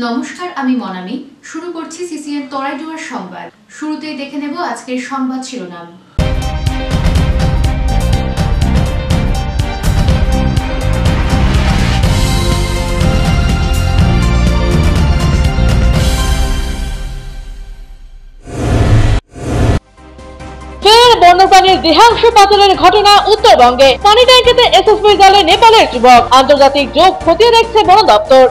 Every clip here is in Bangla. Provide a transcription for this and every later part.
নমস্কার, আমি মনামি। শুরু করছি সিসিএন তরাই ডুয়ার সংবাদ। শুরুতেই দেখে নেব আজকের সংবাদ শিরোনাম। বন্যপ্রাণীর দেহাংশ পাচারের ঘটনা উত্তরবঙ্গে। পানি ট্যাঙ্কিতে এসএসবি জালে নেপালের যুবক। আন্তর্জাতিক যোগ খতিয়ে দেখছে বন দপ্তর।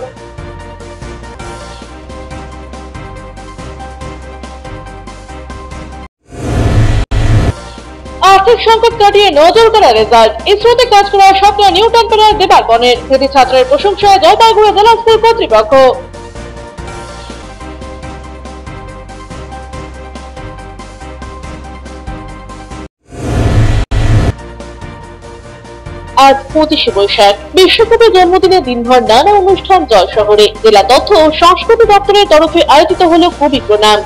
আর্থিক সংকট কাটিয়ে নজর করা রেজাল্ট। ইসরোতে কাজ করার স্বপ্ন নিউটন পেরার দেবারবনের। কৃতি ছাত্রের প্রশংসায় জলপাইগুড়ি জেলা স্কুল কর্তৃপক্ষ। আজ 25শে বৈশাখ। বিশ্বকবি জন্মদিনের দিনভর নানা অনুষ্ঠান জল শহরে। জেলা তথ্য ও সংস্কৃতি দপ্তরের তরফে আয়োজিত হলো কবি প্রণাম।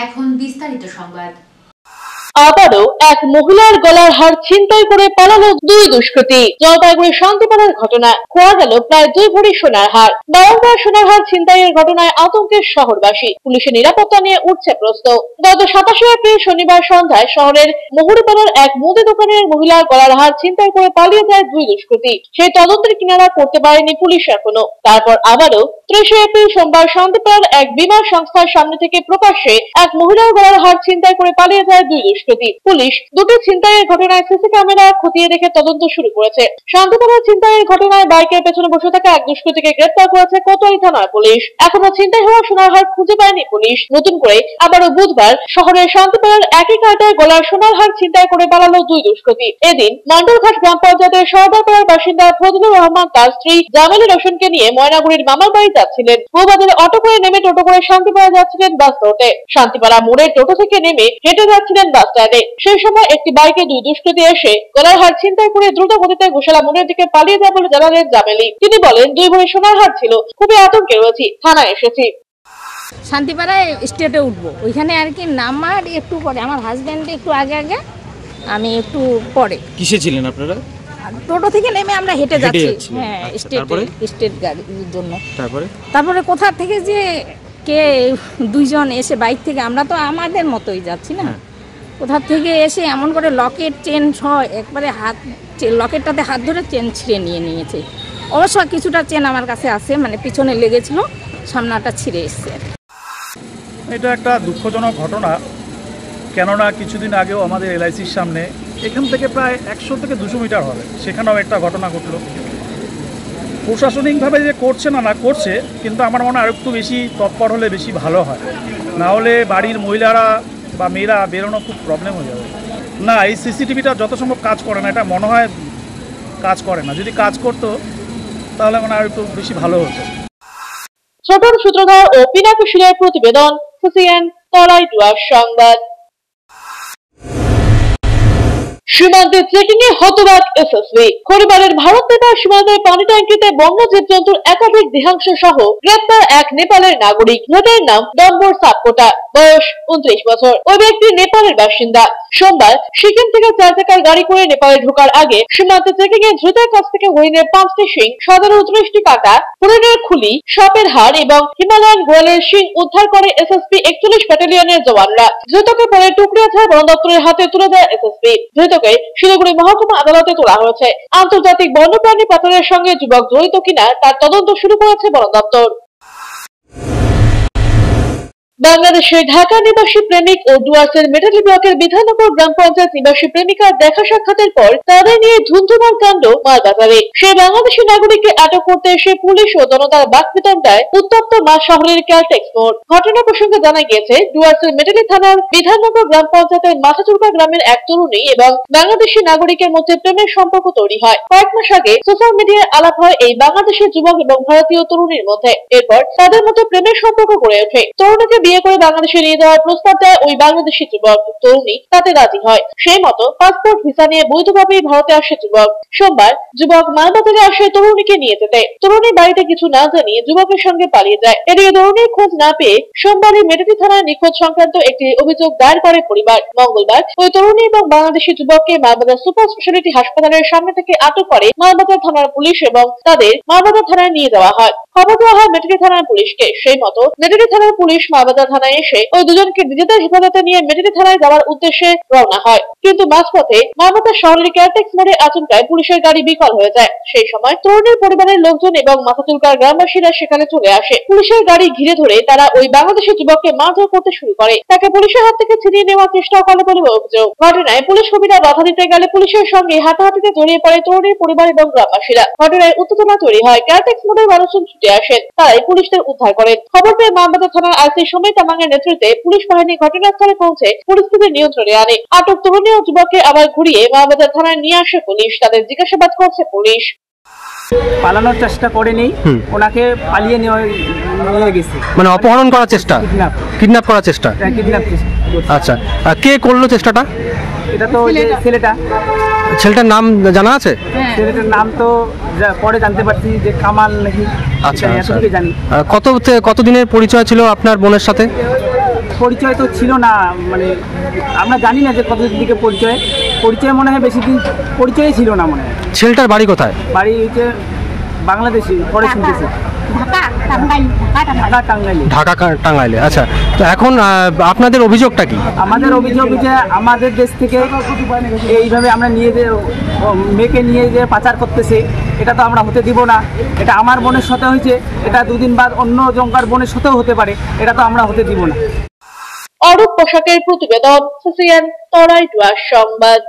এখন বিস্তারিত সংবাদ। আবারও এক মহিলার গলার হার ছিনতাই করে পালালো দুই দুষ্কৃতী। জলপাইগুড়ি শান্তিপাড়ার ঘটনা। খোয়া গেল প্রায় 2 ভরি সোনার হার। বারংবার সোনার হার ছিনতাইয়ের ঘটনায় আতঙ্কের শহরবাসী। পুলিশের নিরাপত্তা নিয়ে উঠছে প্রশ্ন। গত 27শে এপ্রিল শনিবার সন্ধ্যায় শহরের মহুরিপাড়ার এক মুদি দোকানের মহিলার গলার হার ছিনতাই করে পালিয়ে যায় দুই দুষ্কৃতী। সেই তদন্তের কিনারা করতে পারেনি পুলিশ এখনো। তারপর আবারও 30শে এপ্রিল সোমবার শান্তিপাড়ার এক বীমা সংস্থার সামনে থেকে প্রকাশ্যে এক মহিলার গলার হার ছিনতাই করে পালিয়ে যায় দুই দুষ্কৃতী। পুলিশ দুটি ছিনতাইয়ের ঘটনায় সিসি ক্যামেরা খতিয়ে দেখে তদন্ত শুরু করেছে। শান্তিপাড়ার ছিনতাইয়ের ঘটনায় বাইকের পেছনে বসে থাকা এক দুষ্কৃতীকে গ্রেফতার করেছে কোতোয়ালি থানার পুলিশ। এখনো ছিনতাই হওয়া সোনার হার খুঁজে পায়নি পুলিশ। নতুন করে আবারও বুধবার শহরের শান্তিপাড়ার একই কাটায় গলার সোনার হার ছিনতাই করে পালালো দুই দুষ্কৃতী। এদিন মন্ডলঘাট গ্রাম পঞ্চায়েতের সর্দারপাড়ার বাসিন্দা ফজলুর রহমান তার স্ত্রী জামেলি রোশনকে নিয়ে ময়নাগুড়ির মামার বাড়ি যাচ্ছিলেন। বউবাজারে অটো করে নেমে টোটো করে শান্তিপাড়া যাচ্ছিলেন বাস রোডে। শান্তিপাড়া মোড়ের টোটো থেকে নেমে হেঁটে যাচ্ছিলেন বাস স্ট্যান্ডে। সেই সময় একটি বাইকে দুই দুষ্কৃতী এসে গলার হার ছিনতাই করে দ্রুত গতিতে ঘোষালা মোড়ের দিকে পালিয়ে যায় বলে জানালেন জামেলি। তিনি বলেন, 2 ভরি সোনার হার ছিল, খুবই আতঙ্কে রয়েছি, থানায় এসেছি। শান্তিপাড়ায় স্টেটে উঠবো, ওইখানে আর কি নামার একটু পরে আমার হাজব্যান্ড একটু আগে আগে, আমি একটু পরে। কিসে ছিলেন আপনারা? টোটো থেকে নেমে আমরা হেঁটে যাচ্ছি। হ্যাঁ, স্টেট গাড়ির জন্য। তারপরে কোথা থেকে যে কে 2 জন এসে বাইক থেকে, আমরা তো আমাদের মতোই যাচ্ছি না, কোথা থেকে এসে এমন করে লকেট চেন সহ একবারে লকেটটাতে হাত ধরে চেন ছিঁড়ে নিয়েছে। অবশ্য কিছুটা চেন আমার কাছে আছে, মানে পিছনে লেগেছিল, সামনাটা ছিঁড়ে এসছে। এটা একটা দুঃখজনক ঘটনা, কেননা কিছুদিন আগেও আমাদের এলআইসির সামনে এখান থেকে প্রায় 100 থেকে 200 মিটার হবে, সেখানেও একটা ঘটনা ঘটলো। প্রশাসনিকভাবে যে করছে না করছে, কিন্তু আমার মনে হয় আর একটু বেশি তৎপর হলে বেশি ভালো হয়। না হলে বাড়ির মহিলারা বা মেয়েরা বেরোনো খুব প্রবলেম হয়ে যাবে। না, এই সিসিটিভিটা যত সম্ভব কাজ করে না, এটা মনে হয় কাজ করে না। যদি কাজ করতো তাহলে মনে হয় একটু বেশি ভালো হতো। ছোটন সূত্রধর ও পিনাকি শিলের প্রতিবেদন, সিসিএন তরাই ডুয়ার সংবাদ। সীমান্তে চেকিং এ হতবাক এসএসবি। পরিবারের ভারত নেপাল সীমান্তের পানি ট্যাঙ্কিতে বন্য জীবজন্তুর একাধিক দেহাংশ সহ গ্রেপ্তার এক নেপালের নাগরিক। মৃতের নাম ডম্বর সাপকোটা, বয়স 29 বছর। ওই ব্যক্তি নেপালের বাসিন্দা। সোমবার সিকিম থেকে 4 চাকার গাড়ি করে নেপালে ঢোকার আগে সীমান্তে চেকিং এ ধৃতের কাছ থেকে হরিণের 5টি শিং, 1730টি কাঁটা, হরিণের খুলি, সাপের হাড় এবং হিমালয়ান গোয়ালের শিং উদ্ধার করে এসএসবি 41 ব্যাটালিয়নের জওয়ানরা। ধৃতকে পরে টুকরিয়াছড়া বন দপ্তরের হাতে তুলে দেয় এসএসবি। ধৃতকে শিলিগুড়ি মহকুমা আদালতে তোলা হয়েছে। আন্তর্জাতিক বন্যপ্রাণী পাচারের সঙ্গে যুবক জড়িত কিনা তার তদন্ত শুরু করেছে বন দপ্তর। বাংলাদেশের ঢাকা নিবাসী প্রেমিক ও ডুয়ার্সের মেটালি ব্লকের বিধাননগর গ্রাম পঞ্চায়েত নিবাসী প্রেমিকার দেখা সাক্ষাতের পর তাদের নিয়ে ধুন্ধুমার কাণ্ড মালবাজারে। সেই বাংলাদেশী নাগরিককে আটক করতে এসে পুলিশ ও জনতার বাকবিতণ্ডায় উত্তপ্ত মা শহরের ক্যালটেক্স মোড়। ঘটনা প্রসঙ্গে জানা গিয়েছে, ডুয়ার্সের মেটালি থানার বিধাননগর গ্রাম পঞ্চায়েতের মাথাচুরকা গ্রামের এক তরুণী এবং বাংলাদেশী নাগরিকের মধ্যে প্রেমের সম্পর্ক তৈরি হয়। কয়েক মাস আগে সোশ্যাল মিডিয়ায় আলাপ হয় এই বাংলাদেশী যুবক এবং ভারতীয় তরুণীর মধ্যে। এরপর তাদের মধ্যে প্রেমের সম্পর্ক গড়ে ওঠে। তরুণীকে বিয়ে করে বাংলাদেশে নিয়ে যাওয়ার প্রস্তাব দেয় ওই বাংলাদেশি যুবক। তরুণী তাতে রাজি হয়। সেই মতো পাসপোর্ট ভিসা নিয়ে বৈধভাবেই ভারতে আসে যুবক। সোমবার যুবক মালবাজারে আসে তরুণীকে নিয়ে যেতে। তরুণী বাড়িতে কিছু না জানিয়ে যুবকের সঙ্গে পালিয়ে যায়। এদিকে তরুণীর খোঁজ না পেয়ে সোমবারই মেটেলি থানায় নিখোঁজ সংক্রান্ত একটি অভিযোগ দায়ের করে পরিবার। মঙ্গলবার ওই তরুণী এবং বাংলাদেশি যুবককে মালবাজার সুপার স্পেশালিটি হাসপাতালের সামনে থেকে আটক করে মালবাজার থানার পুলিশ এবং তাদের মালবাজার থানায় নিয়ে যাওয়া হয়। খবর দেওয়া হয় মেটেলি থানার পুলিশকে। সেই মতো মেটেলি থানার পুলিশ মালবাজার থানায় এসে ওই দুজনকে নিজেদের হেফাজতে নিয়ে মেটেলি থানায় যাওয়ার উদ্দেশ্যে রওনা হয়। কিন্তু মাঝপথে মালবাজার শহরের কেয়ারটেক্স মোড়ে আচমকায় পুলিশের গাড়ি বিকল হয়ে যায়। সেই সময় তরুণীর পরিবারের লোকজন এবং মাথাচুলকার গ্রামবাসীরা সেখানে চলে আসে। পুলিশের গাড়ি ঘিরে ধরে তারা ওই বাংলাদেশি যুবককে মারধর করতে শুরু করে। তাকে পুলিশের হাত থেকে ছিনিয়ে নেওয়ার চেষ্টা করে বলে অভিযোগ। ঘটনায় পুলিশ কর্মীরা বাধা দিতে গেলে পুলিশের সঙ্গে হাতাহাতিতে জড়িয়ে পড়ে তরুণীর পরিবার এবং গ্রামবাসীরা। ঘটনায় উত্তেজনা তৈরি হয়। কেয়ারটেক্স মোড়ের মানুষজন ছুটে আসেন। তারাই পুলিশদের উদ্ধার করেন। খবর পেয়ে মালবাজার থানার আইসি সমীর তামাংয়ের নেতৃত্বে পুলিশ বাহিনী ঘটনাস্থলে পৌঁছে পরিস্থিতি নিয়ন্ত্রণে আনে। আটক তরুণী ও যুবককে আবার ঘুরিয়ে মালবাজার থানায় নিয়ে আসে পুলিশ। তাদের জিজ্ঞাসাবাদ করছে পুলিশ। পালানোর চেষ্টা করেনি, ওনাকে পালিয়ে নিয়ে গেছে, মানে অপহরণ করার চেষ্টা, কিডন্যাপ করার চেষ্টা। আচ্ছা, কে করলো চেষ্টাটা? এটা তো ছেলেটা। ছেলেটার নাম জানা আছে? ছেলেটার নাম তো পরে জানতে পারছি যে কামাল নাকি। আচ্ছা, জানি। কতদিনের পরিচয় ছিল আপনার বোনের সাথে? পরিচয় তো ছিল না, মানে আমরা জানি না যে কতদিন থেকে পরিচয় মনে হয় বেশি দিন পরিচয় ছিল না মনে হয়। ছেলেটার বাড়ি কোথায়? বাড়ি হচ্ছে বাংলাদেশি, পরে শুনতেছি ঢাকা টাঙ্গাইলে। আচ্ছা, তো এখন আপনাদের অভিযোগটা কি? আমাদের অভিযোগ যে আমাদের দেশ থেকে এইভাবে আমরা মেয়েকে নিয়ে যে পাচার করতেছে, এটা তো আমরা হতে দিব না। এটা আমার বোনের সাথে হয়েছে, এটা দুদিন বাদ অন্য জঙ্কার বোনের সাথেও হতে পারে, এটা তো আমরা হতে দিব না। অরূপ পোশাকের প্রতিবেদন, সিসিএন তরাই ডুয়ার সংবাদ।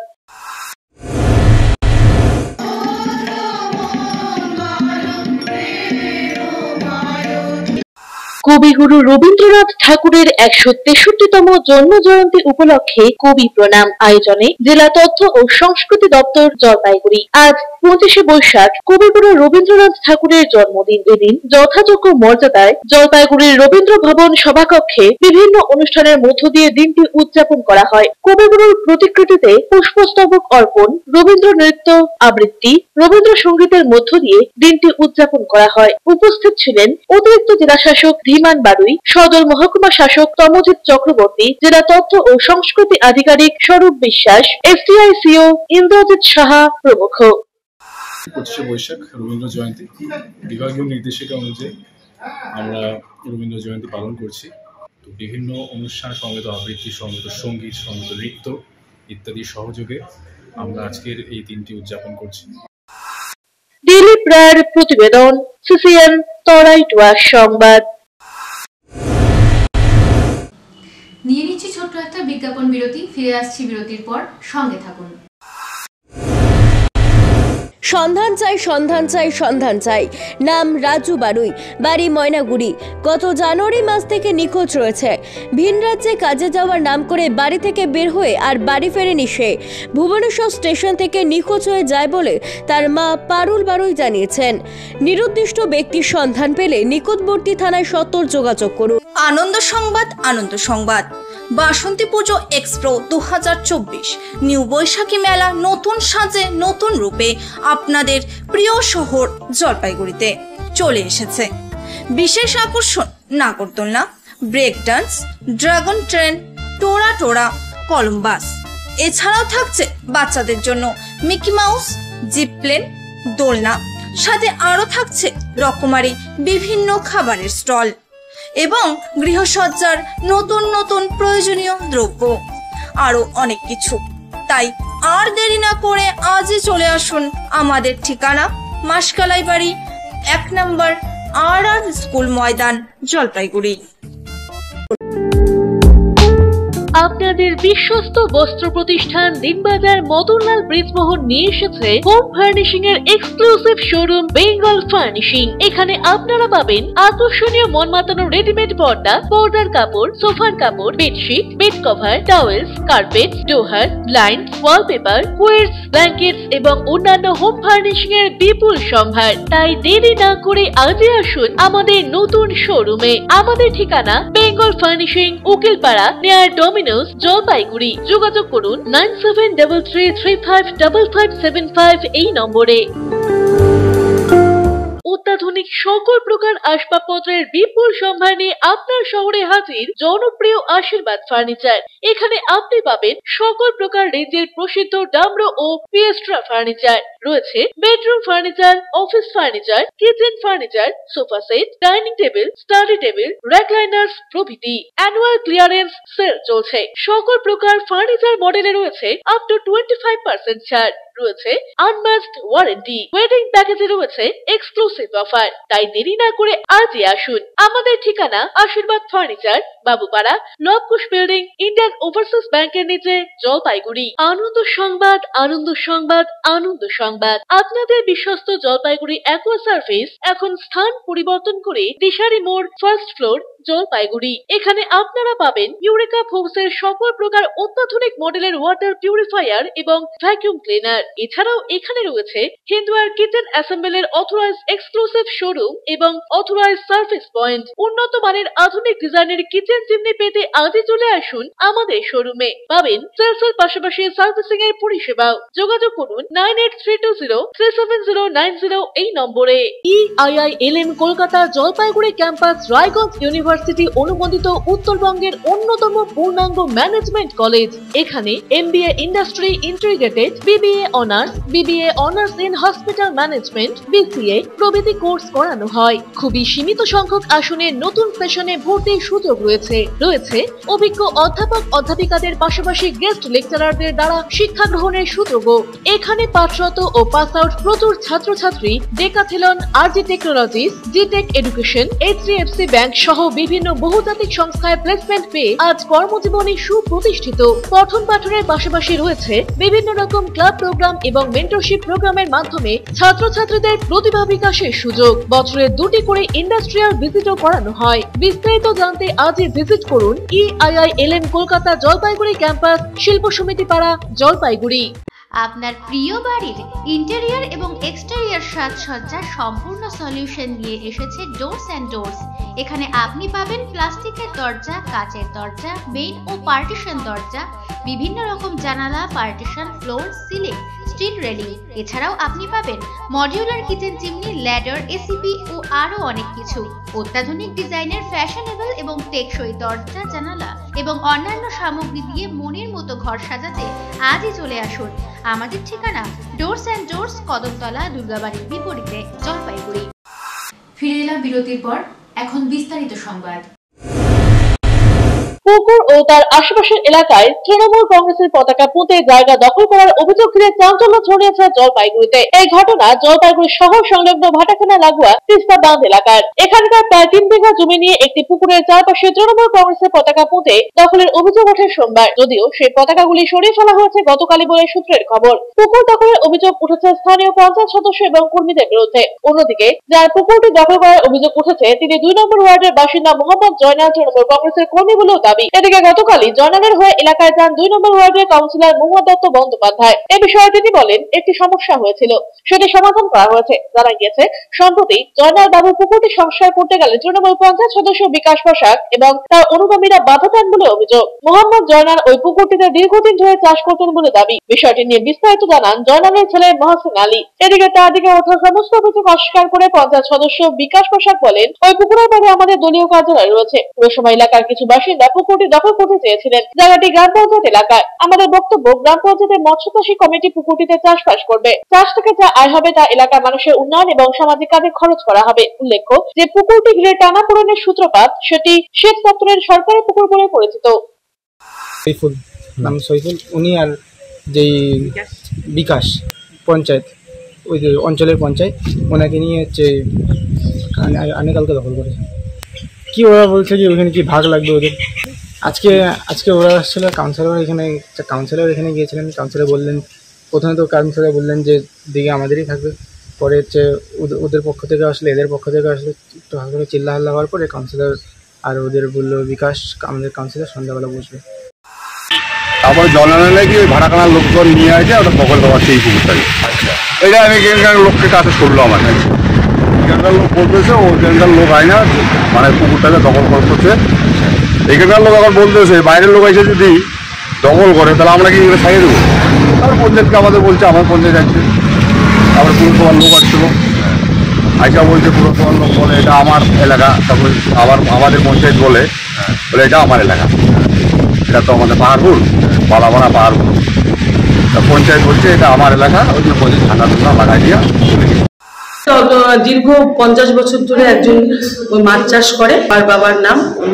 কবিগুরু রবীন্দ্রনাথ ঠাকুরের ১৬৩তম জন্ম জয়ন্তী উপলক্ষে কবি প্রণাম আয়োজনে জেলা তথ্য ও সংস্কৃতি দপ্তর জলপাইগুড়ি। আজ ২৫শে বৈশাখ কবিগুরু রবীন্দ্রনাথ ঠাকুরের জন্মদিন। এদিন যথাযোগ্য মর্যাদায় জলপাইগুড়ির রবীন্দ্র ভবন সভাকক্ষে বিভিন্ন অনুষ্ঠানের মধ্য দিয়ে দিনটি উদযাপন করা হয়। কবিগুরুর প্রতিকৃতিতে পুষ্পস্তবক অর্পণ, রবীন্দ্র নৃত্য আবৃত্তি, রবীন্দ্রসঙ্গীতের মধ্য দিয়ে দিনটি উদযাপন করা হয়। উপস্থিত ছিলেন অতিরিক্ত জেলাশাসক ধীমান বাড়ুই, সদর মহকুমা শাসক তমজিৎ চক্রবর্তী, জেলা তথ্য ও সংস্কৃতি আধিকারিক স্বরূপ বিশ্বাস, এফটিআই সিও ইন্দ্রজিৎ সাহা প্রমুখ। ২৫শে বৈশাখ রবীন্দ্র জয়ন্তী, বিভাগীয় নির্দেশিকা অনুযায়ী আমরা রবীন্দ্র জয়ন্তী পালন করছি। তো বিভিন্ন অনুষ্ঠান, সমবেত আবৃত্তি, সমবেত সঙ্গীত, সমবেত নৃত্য ইত্যাদি সহযোগে আমরা আজকের এই দিনটি উদযাপন করছি। দিলীপ রায়ের প্রতিবেদন, সিসিএন তরাই ডুয়ার সংবাদ। নিয়ে নিচ্ছি ছোট্ট একটা বিজ্ঞাপন বিরতি। ফিরে আসছি বিরতির পর, সঙ্গে থাকুন। সন্ধান চাই, সন্ধান চাই, সন্ধান চাই। নাম রাজু বাড়ুই, বাড়ি ময়নাগুড়ি। গত জানুয়ারি মাস থেকে নিখোঁজ রয়েছে। ভিন রাজ্যে কাজে যাওয়ার নাম করে বাড়ি থেকে বের হয়ে আর বাড়ি ফেরেনি সে। ভুবনেশ্বর স্টেশন থেকে নিখোঁজ হয়ে যায় বলে তার মা পারুল বাড়ুই জানিয়েছেন। নিরুদ্দিষ্ট ব্যক্তির সন্ধান পেলে নিকটবর্তী থানায় সত্বর যোগাযোগ করুন। আনন্দ সংবাদ, আনন্দ সংবাদ। বাসন্তী পুজো এক্সপ্রো ২০২৪ নিউ বৈশাখী মেলা নতুন সাজে নতুন রূপে আপনাদের প্রিয় শহর জলপাইগুড়িতে চলে এসেছে। বিশেষ আকর্ষণ নাগরদোলনা, ব্রেক ডান্স, ড্রাগন ট্রেন, টোরা কলম্বাস। এছাড়াও থাকছে বাচ্চাদের জন্য মিকি মাউস, জিপ প্লেন, দোলনা, সাথে আরও থাকছে রকমারি বিভিন্ন খাবারের স্টল এবং গৃহসজ্জার নতুন নতুন প্রয়োজনীয় দ্রব্য, আরো অনেক কিছু। তাই আর দেরি না করে আজই চলে আসুন আমাদের ঠিকানা মাসকালাই বাড়ি ১ নম্বর RR স্কুল ময়দান, জলপাইগুড়ি। আপনাদের বিশ্বস্ত বস্ত্র প্রতিষ্ঠান দিনবাজার মদনলাল ব্রিজমোহন নিয়ে এসেছে হোম ফার্নিশিং এর এক্সক্লুসিভ শোরুম বেঙ্গল ফার্নিশিং। এখানে আপনারা পাবেন আকর্ষণীয় মন মাতানো রেডিমেড পর্দা, পর্দার কাপড়, সোফার কাপড়, bedsheet, bed cover, towels, carpet, ডোহার, ব্লাইন্ড, ওয়ালপেপার, কোয়েটস, ব্ল্যাঙ্কেটস এবং অন্যান্য হোম ফার্নিশিং এর বিপুল সম্ভার। তাই দেরি না করে আজই আসুন আমাদের নতুন শোরুমে। আমাদের ঠিকানা Bengal furnishing, Ukilpara, near Domino's, Jalpaiguri. যোগাযোগ করুন 9733355575 এই নম্বরে। অত্যাধুনিক সকল প্রকার আসবাবপত্রের বিপুল সম্ভার নিয়ে আপনার শহরে হাজির জনপ্রিয় আশীর্বাদ ফার্নিচার। এখানে আপনি পাবেন সকল প্রকার রেঞ্জের প্রসিদ্ধ ডামরো ও পিয়েস্ট্রা ফার্নিচার। রয়েছে bedroom furniture, office furniture, kitchen furniture, sofa set, dining table, study table, recliners প্রভৃতি। অ্যানুয়াল ক্লিয়ারেন্স সেল চলছে। সকল প্রকার ফার্নিচার মডেলে রয়েছে আপ টু 25% ছাড়। রয়েছে আনম্যাচড ওয়ারেন্টি। ওয়েডিং প্যাকেজে রয়েছে এক্সক্লুসিভ অফার। তাই দেরি না করে আজই আসুন। আমাদের ঠিকানা Ashirbad furniture, Babupara, Labkush building, Indian overseas ব্যাংকের নিচে, জলপাইগুড়ি। আনন্দ সংবাদ, আনন্দ সংবাদ, আনন্দ সংবাদ। আপনাদের বিশ্বস্ত জলপাইগুড়ি অ্যাকোয়া সার্ভিস এখন স্থান পরিবর্তন করে দিশারি মোড়, ফার্স্ট ফ্লোর, জলপাইগুড়ি। এখানে আপনারা পাবেন ইউরেকা ফোর্বসের সকল প্রকার অত্যাধুনিক মডেলের ওয়াটার পিউরিফায়ার এবং ভ্যাকুয়াম ক্লিনার। এছাড়াও এখানে রয়েছে Hindware kitchen অ্যাসেম্বলের authorize exclusive showroom এবং অথরাইজ সার্ভিস পয়েন্ট। উন্নত মানের আধুনিক ডিজাইনের কিচেন চিমনি পেতে আজই চলে আসুন আমাদের শোরুমে। পাবেন সেলসের পাশাপাশি সার্ভিসিং এর পরিষেবাও। যোগাযোগ করুন 9832037090 এই নম্বরে। EIILM Kolkata Jalpaiguri campus Raiganj university অনুমোদিত উত্তরবঙ্গের অন্যতম পূর্ণাঙ্গ ম্যানেজমেন্ট কলেজ। এখানে MBA industry integrated, BBA honours, BBA honours in hospital management, BCA প্রভৃতি কোর্স করানো হয়। খুবই সীমিত সংখ্যক আসনে নতুন সেশনে ভর্তির সুযোগ রয়েছে। রয়েছে অভিজ্ঞ অধ্যাপক অধ্যাপিকাদের পাশাপাশি গেস্ট লেকচারারদের দ্বারা শিক্ষা গ্রহণের সুযোগও। এখানে পাঠরত ও পাস আউট প্রচুর ছাত্রছাত্রী Decathlon, RG technologies, G tech education, HDFC bank সহ বিভিন্ন বহুজাতিক সংস্থায় প্লেসমেন্ট পেয়ে আজ কর্মজীবনে সুপ্রতিষ্ঠিত। পঠন পাঠনের পাশাপাশি রয়েছে বিভিন্ন রকম ক্লাব প্রোগ্রাম এবং মেন্টরশিপ প্রোগ্রামের মাধ্যমে ছাত্রছাত্রীদের প্রতিভা বিকাশের সুযোগ। বছরে 2টি করে ইন্ডাস্ট্রিয়াল ভিজিটও করানো হয়। বিস্তারিত জানতে আজই ভিজিট করুন EIILM কলকাতা জলপাইগুড়ি ক্যাম্পাস, শিল্প সমিতি পাড়া, জলপাইগুড়ি। আপনার প্রিয় বাড়ির ইন্টেরিয়র এবং এক্সটেরিয়র সাজসজ্জার সম্পূর্ণ সলিউশন নিয়ে এসেছে ডোরস অ্যান্ড ডোরস। এখানে আপনি পাবেন প্লাস্টিকের দরজা, কাচের দরজা, মেইন ও পার্টিশন দরজা, বিভিন্ন রকম জানালা, partition, floor, ceiling, steel railing. এছাড়াও আপনি পাবেন modular kitchen chimney, ladder, ACP ও আরো অনেক কিছু। অত্যাধুনিক ডিজাইনের ফ্যাশনেবল এবং টেকসই দরজা, জানালা এবং অন্যান্য সামগ্রী দিয়ে মনের মতো ঘর সাজাতে আজই চলে আসুন। আমাদের ঠিকানা ডোরস অ্যান্ড ডোরস, কদমতলা, দুর্গাবাড়ির বিপরীতে, জলপাইগুড়ি। ফিরে এলাম বিরতির পর, এখন বিস্তারিত সংবাদ। পুকুর ও তার আশেপাশের এলাকায় তৃণমূল কংগ্রেসের পতাকা পুঁতে জায়গা দখল করার অভিযোগ ঘিরে চাঞ্চল্য ছড়িয়েছে জলপাইগুড়িতে। এই ঘটনা জলপাইগুড়ি শহর সংলগ্ন ভাটাখানা লাগোয়া তিস্তা বাঁধ এলাকার। এখানকার প্রায় 3 বিঘা জমি নিয়ে একটি পুকুরের চারপাশে তৃণমূল কংগ্রেসের পতাকা পুঁতে দখলের অভিযোগ ওঠে সোমবার। যদিও সেই পতাকাগুলি সরিয়ে ফেলা হয়েছে গতকালই বলে সূত্রের খবর। পুকুর দখলের অভিযোগ উঠেছে স্থানীয় পঞ্চায়েত সদস্য এবং কর্মীদের বিরুদ্ধে। অন্যদিকে যার পুকুরটি দখল করার অভিযোগ উঠেছে তিনি 2 নম্বর ওয়ার্ডের বাসিন্দা মোহাম্মদ জয়নাল, তৃণমূল কংগ্রেসের কর্মী বলেও দাবি। এদিকে গতকালই জয়নালের হয়ে এলাকায় যান 2 নম্বর ওয়ার্ডের কাউন্সিলর মোহাম্মদ দত্ত বন্দ্যোপাধ্যায়। এ বিষয়ে তিনি বলেন, একটি সমস্যা হয়েছিল, সেটি সমাধান করা হয়েছে। জানা গিয়েছে, সম্প্রতি জয়নাল বাবু পুকুরটি সংস্কার করতে গেলে তৃণমূল পঞ্চায়েত সদস্য বিকাশ বসাক এবং তার অনুগামীরা বাধা দেন বলে অভিযোগ। মোহাম্মদ জয়নাল ওই পুকুরটিতে দীর্ঘদিন ধরে চাষ করতেন বলে দাবি। বিষয়টি নিয়ে বিস্তারিত জানান জয়নালের ছেলে মহসিন আলী। এদিকে তার দিকে ওঠা সমস্ত অভিযোগ অস্বীকার করে পঞ্চায়েত সদস্য বিকাশ বসাক বলেন, ওই পুকুরের পাড়ে আমাদের দলীয় কার্যালয় রয়েছে। পুরসভা এলাকার কিছু বাসিন্দা পুকুরটি দখল করতে চেয়েছিলেন। জায়গাটি গ্রাম পঞ্চায়েত এলাকায়। আমাদের বক্তব্য, গ্রাম পঞ্চায়েতের মৎস্যচাষী কমিটি পুকুরটিতে চাষবাস করবে। চাষ থেকে যা আয় হবে তা এলাকার মানুষের উন্নয়ন এবং সামাজিক কাজে খরচ করা হবে। উল্লেখ্য যে পুকুরটি ঘিরে টানাপোড়েনের সূত্রপাত, সেটি শেখ দপ্তরের সরকারি পুকুর বলে পরিচিত। সৈফুল, নাম সৈফুল, উনি আর যেই বিকাশ পঞ্চায়েত, ওই যে অঞ্চলের পঞ্চায়েত, ওনাকে নিয়ে হচ্ছে আনেকালকে দখল করেছে। কি ওরা বলছে যে ওখানে কি ভাগ লাগবে ওদের, আজকে ওরা আসছিল, কাউন্সিলর এখানে গিয়েছিলেন। কাউন্সিলর বললেন, প্রথমে তো কাউন্সিলর বললেন যে দিকে আমাদেরই থাকবে। পরে হচ্ছে ওদের পক্ষ থেকে আসলে, এদের পক্ষ থেকে আসলে একটু হালকা চিল্লা হাল্লা হওয়ার পরে কাউন্সিলর আর ওদের বললো বিকাশ, আমাদের কাউন্সিলর সন্ধ্যাবেলা বসবে। তারপরে জল আনলে কি ওই ভাড়াখানার লোকজন নিয়ে আসে, ওটা দখল দেওয়ার সেই পুকুরটাকে। এটা আমি এখানকার লোককে কাছে শুনলো আমার কাছে, এখানকার লোক বলতেছে ওখানকার লোক হয় না, মানে পুকুরটাকে দখল করতেছে। এখানকার লোক আবার বলতেছে বাইরের লোক এসে যদি দখল করে তাহলে আমরা কি এগুলো খাইয়ে দেবো। তারপর পঞ্চায়েতকে আমাদের বলছে, আমার পঞ্চায়েত আসছে, তারপরে পুরসভার লোক আসছিল, আইসা বলছে পুরসভার লোক বলে এটা আমার এলাকা। তারপরে আবার আমাদের পঞ্চায়েত বলে এটা আমার এলাকা, এটা তো আমাদের পাহাড়পুর, বালাবাড়া পাহাড়পুর। তা পঞ্চায়েত বলছে এটা আমার এলাকা, ওই জন্য পঞ্চায়েত ঠান্ডা ঠান্ডা লাগাই দিয়া চলে গেছে। দীর্ঘ 50 বছর ধরে একজন ওই মাছ চাষ করে। আর বাবার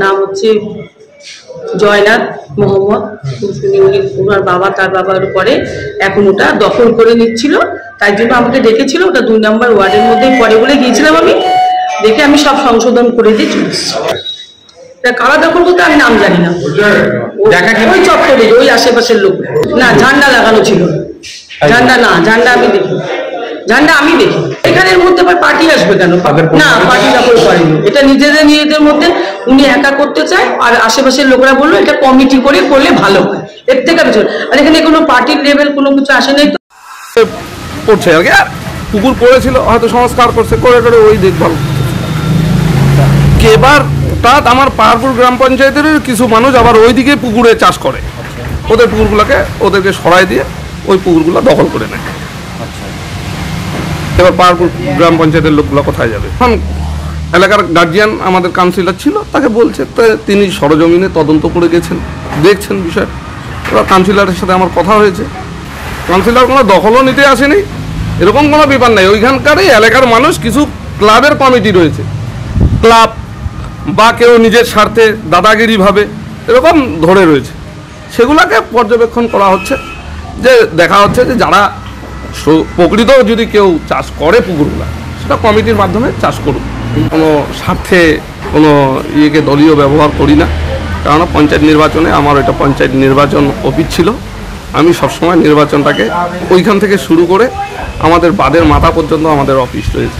নাম হচ্ছে জয়নাথ মোহাম্মদ। ওনার বাবা, তার বাবার পরে এখন ওটা দখল করে নিচ্ছিল, তাই জন্য আমাকে ডেকেছিল। ওটা 2 নম্বর ওয়ার্ডের মধ্যে পরে বলে গিয়েছিলাম, আমি দেখে আমি সব সংশোধন করে দিয়ে চলে এসেছি। কারা দখল করতে আমি নাম জানি না, ওই চত্বরে ওই আশেপাশের লোক না। ঝান্ডা লাগানো ছিল, ঝান্ডা আমি দেখি। এখানের মধ্যে আবার পার্টি আসবে কেন? না, পার্টি দখল করেনি, এটা নিজেদের মধ্যে উনি একা করতে চায়। আর আশেপাশের লোকরা বললো এটা কমিটি করে করলে ভালো হয়, এর থেকে আমি আর এখানে কোনো পার্টির লেভেল কোনো কিছু আসে নাই। করছে আর কি, আর পুকুর পড়েছিল হয়তো সংস্কার করছে, করে ওই দেখভাল। এবার হঠাৎ আমার পাহাড়পুর গ্রাম পঞ্চায়েতের কিছু মানুষ আবার ওইদিকে পুকুরে চাষ করে, ওদের পুকুরগুলোকে ওদেরকে সরাই দিয়ে ওই পুকুরগুলো দখল করে নেয়। এবার পাহাড়পুর গ্রাম পঞ্চায়েতের লোকগুলো কোথায় যাবে? এখন এলাকার গার্জিয়ান আমাদের কাউন্সিলর ছিল, তাকে বলছে, তিনি সরজমিনে তদন্ত করে গেছেন, দেখছেন বিষয়। এবার কাউন্সিলরের সাথে আমার কথা হয়েছে, কাউন্সিলর কোনো দখলও নিতে আসেনি, এরকম কোনো ব্যাপার নেই। ওইখানকারই এলাকার মানুষ, কিছু ক্লাবের কমিটি রয়েছে, ক্লাব বা কেউ নিজের স্বার্থে দাদাগিরিভাবে এরকম ধরে রয়েছে, সেগুলোকে পর্যবেক্ষণ করা হচ্ছে। যে দেখা হচ্ছে যে যারা প্রকৃত যদি কেউ চাষ করে পুকুরগুলো, সেটা কমিটির মাধ্যমে চাষ করুক। কোনো স্বার্থে কোনো ইয়েকে দলীয় ব্যবহার করি না, কারণ পঞ্চায়েত নির্বাচনে আমার এটা পঞ্চায়েত নির্বাচন অফিস ছিল। আমি সবসময় নির্বাচনটাকে ওইখান থেকে শুরু করে আমাদের বাদের মাথা পর্যন্ত আমাদের অফিস রয়েছে।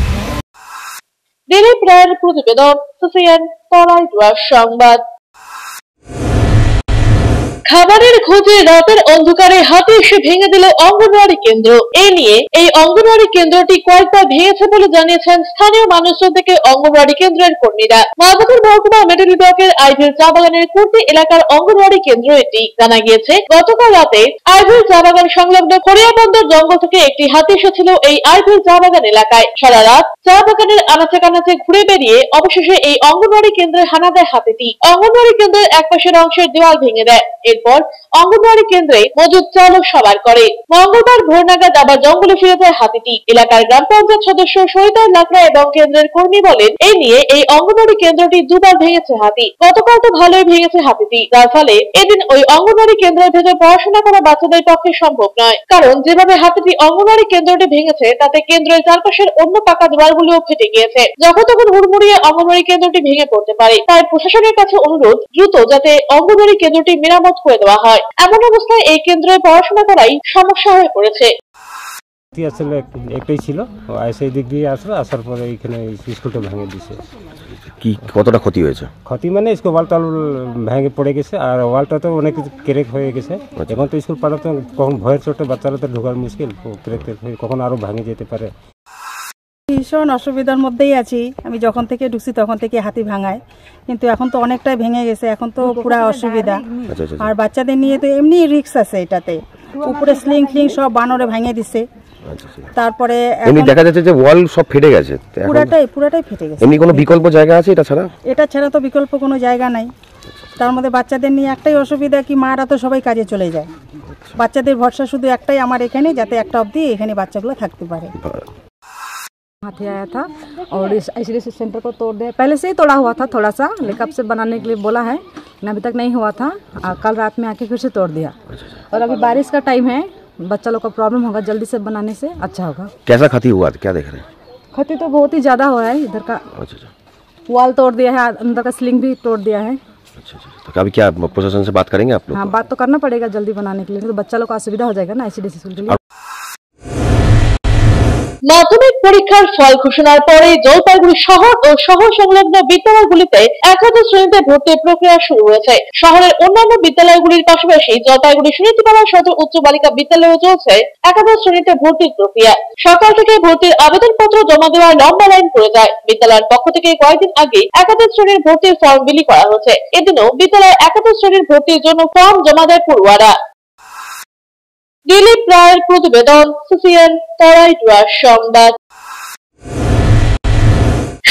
দিলীপ রায়ের প্রতিবেদন, সিসিএন তরাইডুয়ার সংবাদ। খাবারের খোঁজে রাতের অন্ধকারে হাতে এসে ভেঙে দিল অঙ্গনওয়াড়ি কেন্দ্র। এই নিয়ে এই অঙ্গনওয়াড়ি কেন্দ্রটি কয়েকবার ভেঙেছে বলে জানিয়েছেন স্থানীয় মানুষজন থেকে অঙ্গনওয়াড়ি কেন্দ্রের কর্মীরা। মালবাজার মহকুমা মেডেল ব্লকের আইভিল চা বাগানের কুর্তি এলাকার অঙ্গনওয়াড়ি কেন্দ্র এটি। জানা গিয়েছে গতকাল রাতে আইভিল চা বাগান সংলগ্ন খড়িয়াবন্দর জঙ্গল থেকে একটি হাতি এসেছিল এই আইভিল চা বাগান এলাকায়। সারা রাত চা বাগানের আনাচে কানাচে ঘুরে বেরিয়ে অবশেষে এই অঙ্গনওয়াড়ি কেন্দ্রে হানা দেয় হাতিটি। অঙ্গনওয়াড়ি কেন্দ্রের এক পাশের অংশের দেওয়াল ভেঙে দেয়। এরপর অঙ্গনওয়াড়ি কেন্দ্রে মজুদ চালক সবার করে। মঙ্গলবার ভোর নাগাদ আবার জঙ্গলে ফিরে যায় হাতিটি। এলাকার গ্রাম পঞ্চায়েত সদস্য সহিতার লাকড়া এবং কেন্দ্রের কর্মী বলেন, এই নিয়ে এই অঙ্গনওয়াড়ি কেন্দ্রটি দুবার ভেঙেছে হাতি। গতকাল তো ভালোই ভেঙেছে হাতিটি, যার ফলে এদিন ওই অঙ্গনওয়াড়ি কেন্দ্রের ভেতর পড়াশোনা করা বাচ্চাদের পক্ষে সম্ভব নয়। কারণ যেভাবে হাতিটি অঙ্গনওয়াড়ি কেন্দ্রটি ভেঙেছে তাতে কেন্দ্রের চারপাশের অন্য পাকা দেওয়ালগুলিও ফেটে গিয়েছে। যখন তখন হুড়মুড়িয়ে অঙ্গনওয়াড়ি কেন্দ্রটি ভেঙে পড়তে পারে। তাই প্রশাসনের কাছে অনুরোধ, দ্রুত যাতে অঙ্গনওয়াড়ি কেন্দ্রটি মেরামত করে দেওয়া হয়। এমন অবস্থায় এই কেন্দ্রে পড়াশোনা করাই সমস্যা হয়ে পড়েছে। আসলে একটাই ছিল, সেই দিক দিয়ে আসলো, আসার পরে এইখানে স্কুলটা ভেঙে দিছে। কি কতটা ক্ষতি হয়েছে? ক্ষতি মানে স্কুল ওয়ালটা ভেঙে পড়ে গেছে, আর ওয়ালটা তো অনেক ক্রেক হয়ে গেছে। এখন তো স্কুল পাড়া তো কখন ভয়ের চোটে বাচ্চারা তো ঢোকার মুশকিল, ক্রেক হয়ে কখন আরো ভেঙে যেতে পারে। ভীষণ অসুবিধার মধ্যেই আছি। আমি যখন থেকে ঢুকছি তখন থেকে হাতি ভাঙায়, কিন্তু এখন তো অনেকটাই ভেঙে গেছে, এখন তো পুরা অসুবিধা। আর বাচ্চাদের নিয়ে তো এমনি রিস্ক আছে এটাতে, উপরে স্লিং ফ্লিং সব বানরে ভেঙে দিছে। তারপরে এমনি দেখা যাচ্ছে যে ওয়াল সব ফেটে গেছে, পুরাটাই ফেটে গেছে। এমনি কোনো বিকল্প জায়গা আছে এটা ছাড়া? তো বিকল্প কোনো জায়গা নাই। তার মধ্যে বাচ্চাদের নিয়ে একটাই অসুবিধা কি মারা তো সবাই কাজে চলে যায়, বাচ্চাদের ভরসা শুধু একটাই আমার এখানে, যাতে একটা অবধি এখানে বাচ্চাগুলো থাকতে পারে। हाथी आया था और इस आइसोलेशन सेंटर को तोड़ दिया। पहले से ही तोड़ा हुआ था थोड़ा सा, लेकिन अब से बनाने के लिए बोला है, लेकिन अभी तक नहीं हुआ था। कल रात में आके फिर से तोड़ दिया। और अभी बारिश का टाइम है, बच्चा लोग का प्रॉब्लम होगा, जल्दी से बनाने से अच्छा होगा। कैसा क्षति हुआ, क्या देख रहे हैं? क्षति तो बहुत ही ज़्यादा हो रहा है। इधर का वॉल तोड़ दिया है, अंदर का स्लिंग भी तोड़ दिया है। अच्छा, तो अभी क्या प्रशासन से बात करेंगे आप लोग? हाँ, बात तो करना पड़ेगा जल्दी बनाने के लिए, तो बच्चा लोग को असुविधा हो जाएगा ना ICDC स्कूल के लिए। মাধ্যমিক পরীক্ষার ফল ঘোষণার পরে জলপাইগুড়ি শহর ও শহর সংলগ্ন বিদ্যালয়গুলিতে একাদশ শ্রেণীতে ভর্তির প্রক্রিয়া শুরু হয়েছে। শহরের অন্যান্য বিদ্যালয়গুলির পাশাপাশি জলপাইগুড়ি সুনীতিপাড়া সদর উচ্চ বালিকা বিদ্যালয়ে চলছে একাদশ শ্রেণীতে ভর্তির প্রক্রিয়া। সকাল থেকে ভর্তির আবেদনপত্র জমা দেওয়ার লম্বা লাইন পড়ে যায়। বিদ্যালয়ের পক্ষ থেকে কয়েকদিন আগে একাদশ শ্রেণীর ভর্তির ফর্ম বিলি করা হয়েছে। এদিনও বিদ্যালয়ে একাদশ শ্রেণীর ভর্তির জন্য ফর্ম জমা দেয় পড়ুয়ারা। দিলীপ রায়ের প্রতিবেদন, সিসিএন তরাইটুয়ার সংবাদ।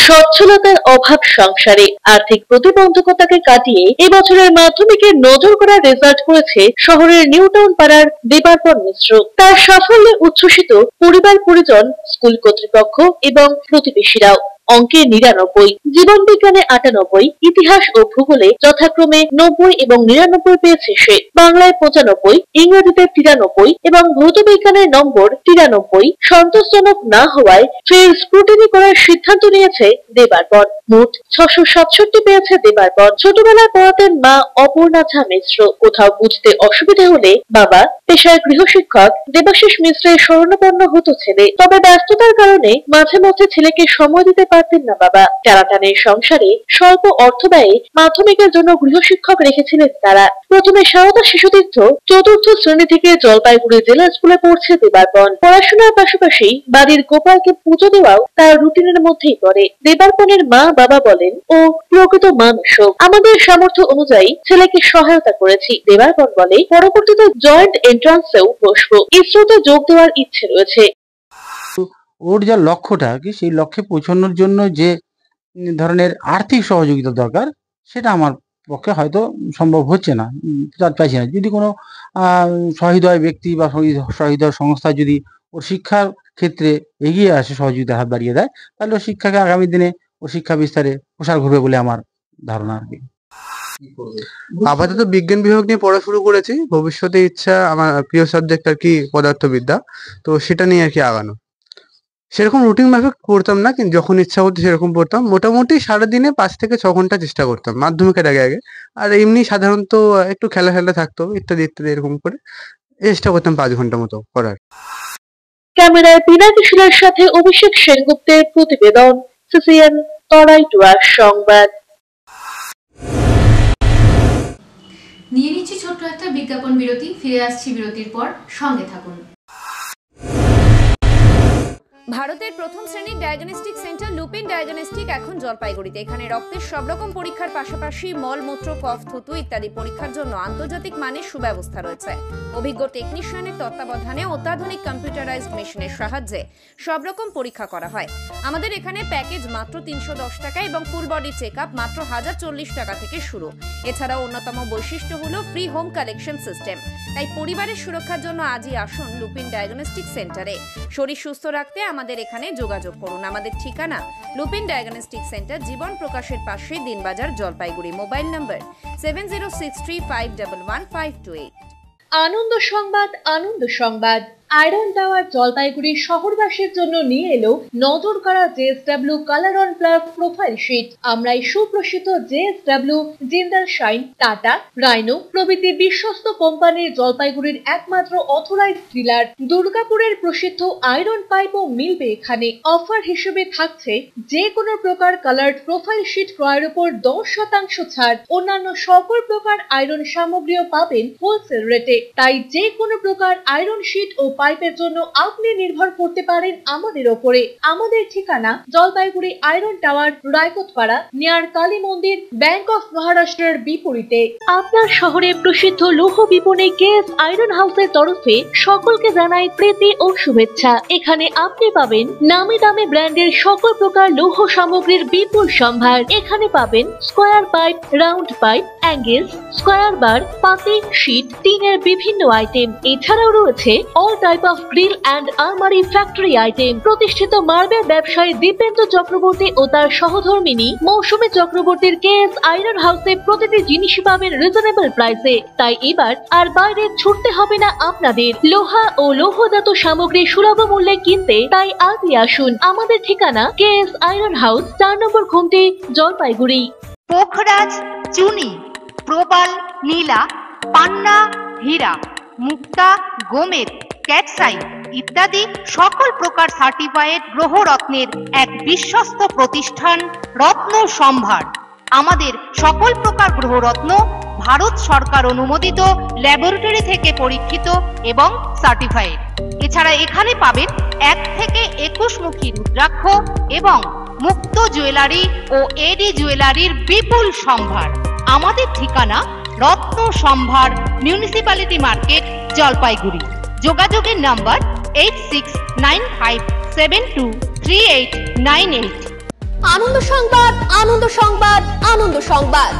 সচ্ছলতার অভাব সংসারে আর্থিক প্রতিবন্ধকতাকে কাটিয়ে এবছরের মাধ্যমিকের নজর করা রেজাল্ট করেছে শহরের নিউটাউন পাড়ার দেবার্পণ মিশ্র। তার সাফল্যে উচ্ছ্বসিত পরিবার পরিজন, স্কুল কর্তৃপক্ষ এবং প্রতিবেশীরাও। অঙ্কে 99, জীবন বিজ্ঞানে 98, ইতিহাস ও ভূগোলে যথাক্রমে 90 এবং 99 পেয়েছে সে। বাংলায় 95, ইংরেজিতে 93 এবং ভৌত বিজ্ঞানের নম্বর 93 সন্তোষজনক না হওয়ায় ফের স্ক্রুটিনি করার সিদ্ধান্ত নিয়েছে দেবার্পণ। মোট 667 পেয়েছে দেবার্পণ। ছোটবেলায় পড়াতেন মা অপর্ণা ঝা মিশ্র। কোথাও বুঝতে অসুবিধা হলে বাবা, পেশায় গৃহশিক্ষক দেবাশিস মিশ্রের শরণাপন্ন হতো ছেলে। তবে ব্যস্ততার কারণে মাঝে মধ্যে ছেলেকে সময় দিতে পারতেন না বাবা। টানাটানের সংসারে স্বল্প অর্থ ব্যয়ে মাধ্যমিকের জন্য গৃহশিক্ষক রেখেছিলেন তারা। প্রথমে সারদা শিশুতীর্থ 4র্থ শ্রেণী থেকে জলপাইগুড়ি জেলা স্কুলে পড়ছে দেবার্পণ। পড়াশোনার পাশাপাশি বাড়ির গোপালকে পুজো দেওয়াও তার রুটিনের মধ্যেই পড়ে। দেবার্পণের মা বাবা বলেন, ও প্রকৃত মানুষ, আমাদের সামর্থ্য অনুযায়ী ছেলেকে সহায়তা করেছি। দেবার্পণ বলে, পরবর্তীতে জয়েন্ট এন্ট্রান্সেও বসবো। ইসরোতে যোগ দেওয়ার ইচ্ছে রয়েছে। ওর যা লক্ষ্যটা কি, সেই লক্ষ্যে পৌঁছানোর জন্য যে ধরনের আর্থিক সহযোগিতা দরকার, সেটা আমার পক্ষে হয়তো সম্ভব হচ্ছে না, চাইছি না। যদি কোনো সহৃদয় ব্যক্তি বা সহৃদয় সংস্থা যদি ওর শিক্ষার ক্ষেত্রে এগিয়ে আসে, সহযোগিতার হাত বাড়িয়ে দেয়, তাহলে ওর শিক্ষাকে আগামী দিনে ওর শিক্ষা বিস্তারে প্রসার ঘটবে বলে আমার ধারণা আর কি। আপাতত বিজ্ঞান বিভাগ নিয়ে পড়া শুরু করেছি। ভবিষ্যতে ইচ্ছা, আমার প্রিয় সাবজেক্ট আর কি পদার্থবিদ্যা, তো সেটা নিয়ে আর কি আগানো। সেরকম রুটিন মাফিক পড়তাম না, কিন্তু যখন ইচ্ছা হতো সেরকম পড়তাম। মোটামুটি সারাদিনে 5 থেকে 6 ঘন্টা চেষ্টা করতাম মাধ্যমিকের আগে। আর এমনি সাধারণত একটু খেলা থাকতো, ইত্যাদি ইত্যাদি, এরকম করে চেষ্টা করতাম 5 ঘন্টা মতো পড়ার। ক্যামেরায় পিনাকি শিলার সাথে অভিষেক সেনগুপ্তের প্রতিবেদন, সিসিএন তরাইটুয়ার সংবাদ। নিয়ে নিচ্ছি ছোট্ট একটা বিজ্ঞাপন বিরতি, ফিরে আসছি বিরতির পর, সঙ্গে থাকুন। ভারতের প্রথম শ্রেণীর ডায়াগনস্টিক সেন্টার লুপিন ডায়াগনস্টিক এখন জলপাইগুড়িতে। এখানে রক্তের সব রকম পরীক্ষার পাশাপাশি মল, মূত্র, কফ, থুতু ইত্যাদি পরীক্ষার জন্য আন্তর্জাতিক মানের সুব্যবস্থা রয়েছে। অভিজ্ঞ টেকনিশিয়ানের তত্ত্বাবধানে অত্যাধুনিক কম্পিউটারাইজড মেশিনের সাহায্যে সব রকম পরীক্ষা করা হয়। আমাদের এখানে প্যাকেজ মাত্র 310 টাকা এবং ফুল বডি চেক আপ মাত্র 1040 টাকা থেকে শুরু। এছাড়াও অন্যতম বৈশিষ্ট্য হলো ফ্রি হোম কালেকশন সিস্টেম। তাই পরিবারের সুরক্ষার জন্য আজই আসুন লুপিন ডায়াগনস্টিক সেন্টারে। শরীর সুস্থ রাখতে আমাদের এখানে যোগাযোগ করুন। আমাদের ঠিকানা লুপিন ডায়াগনস্টিক সেন্টার, জীবন প্রকাশের পাশে, দিনবাজার, জলপাইগুড়ি। Mobile number 7063511528। আনন্দ সংবাদ, আনন্দ সংবাদ। আয়রন টাওয়ার জলপাইগুড়ি শহরবাসীর জন্য নিয়ে এলো নজর করা JSW colour on plus profile sheet. আমরাই সুপ্রসিদ্ধ JSW, Jindal shine, Tata, Rhino প্রভৃতি বিশ্বস্ত কোম্পানির জলপাইগুড়ির একমাত্র অথরাইজড ডিলার। দুর্গাপুরের প্রসিদ্ধ আয়রন পাইপও মিলবে এখানে। অফার হিসেবে থাকছে যে কোনো প্রকার কালার্ড প্রোফাইল শিট ক্রয়ের উপর 10% ছাড়। অন্যান্য সকল প্রকার আয়রন সামগ্রীও পাবেন হোলসেল রেটে। তাই যে কোনো প্রকার আয়রন শিট ও পাইপের জন্য আপনি নির্ভর করতে পারেন আমাদের ওপরে। আমাদের ঠিকানা Jalpaiguri iron tower, Raikotpara, near Kali মন্দির, ব্যাংক অফ মহারাষ্ট্রের বিপরীতে। আপনার শহরে প্রসিদ্ধ লৌহ বিপণী কেএস আয়রন হাউসের তরফে সকলকে জানাই প্রীতি ও শুভেচ্ছা। এখানে আপনি পাবেন নামি দামি ব্র্যান্ডের সকল প্রকার লৌহ সামগ্রীর বিপুল সম্ভার। এখানে পাবেন square pipe, round pipe, angles, square bar, পাতি, শীট, টিনের বিভিন্ন আইটেম। এছাড়াও রয়েছে all type of grill and আলমারি ফ্যাক্টরি আইটেম। প্রতিষ্ঠিত মার্বেল ব্যবসায়ী দীপেন্দ্র চক্রবর্তী ও তার সহধর্মিনী মৌসুমী চক্রবর্তীর কেএস আয়রন হাউসে প্রতিটি জিনিসই পাবেন রিজনেবল প্রাইসে। তাই এবার আর বাইরে ছুটতে হবে না আপনাদের। লোহা ও লৌহজাত সামগ্রী সুলভ মূল্যে কিনতে তাই আজই আসুন। আমাদের ঠিকানা কেএস আয়রন হাউস, 4 নম্বর ঘুমটি, জলপাইগুড়ি। পোখরাজ চুনি প্রবাল, নীলা, পান্না, হীরা, মুক্তা, গোমেদ, ক্যাটসাই ইত্যাদি সকল প্রকার সার্টিফাইড গ্রহরত্নের এক বিশ্বস্ত প্রতিষ্ঠান রত্ন সম্ভার। আমাদের সকল প্রকার গ্রহরত্ন ভারত সরকার অনুমোদিত ল্যাবরেটরি থেকে পরীক্ষিত এবং সার্টিফাইড। এছাড়া এখানে পাবেন 1 থেকে 21 মুখী রুদ্রাক্ষ এবং মুক্ত জুয়েলারি ও এডি জুয়েলারির বিপুল সম্ভার। আমাদের ঠিকানা রত্ন সম্ভার, মিউনিসিপ্যালিটি মার্কেট, জলপাইগুড়ি। যোগাযোগের নাম্বার 8695723898। আনন্দ সংবাদ, আনন্দ সংবাদ, আনন্দ সংবাদ।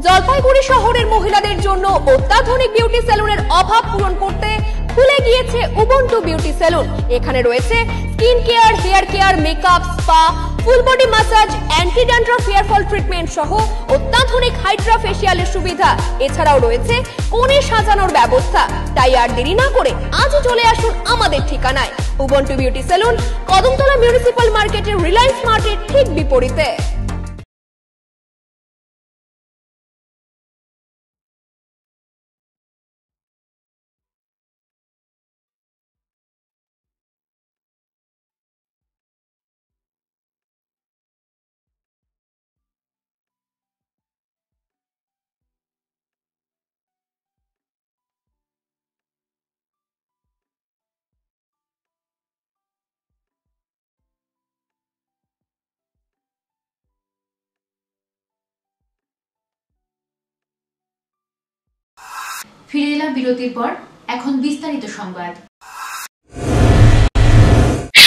জলপাইগুড়ি শহরের মহিলাদের জন্য অত্যাধুনিক বিউটি সেলুনের অভাব পূরণ করতে খুলে গিয়েছে উবুন্টু বিউটি সেলুন। এখানে রয়েছে skin care, hair care, makeup, spa, full body massage, anti dandruff hair fall treatment সহ অত্যাধুনিক হাইড্রা ফেসিয়ালের সুবিধা। এছাড়াও রয়েছে কোণে সাজানোর ব্যবস্থা। তাই আর দেরি না করে আজই চলে আসুন আমাদের ঠিকানায়। Ubuntu beauty salon, Kadamtala municipal মার্কেটের রিলায়েন্স মার্টের ঠিক বিপরীতে। ফিরে এলাম বিরতির পর, এখন বিস্তারিত সংবাদ।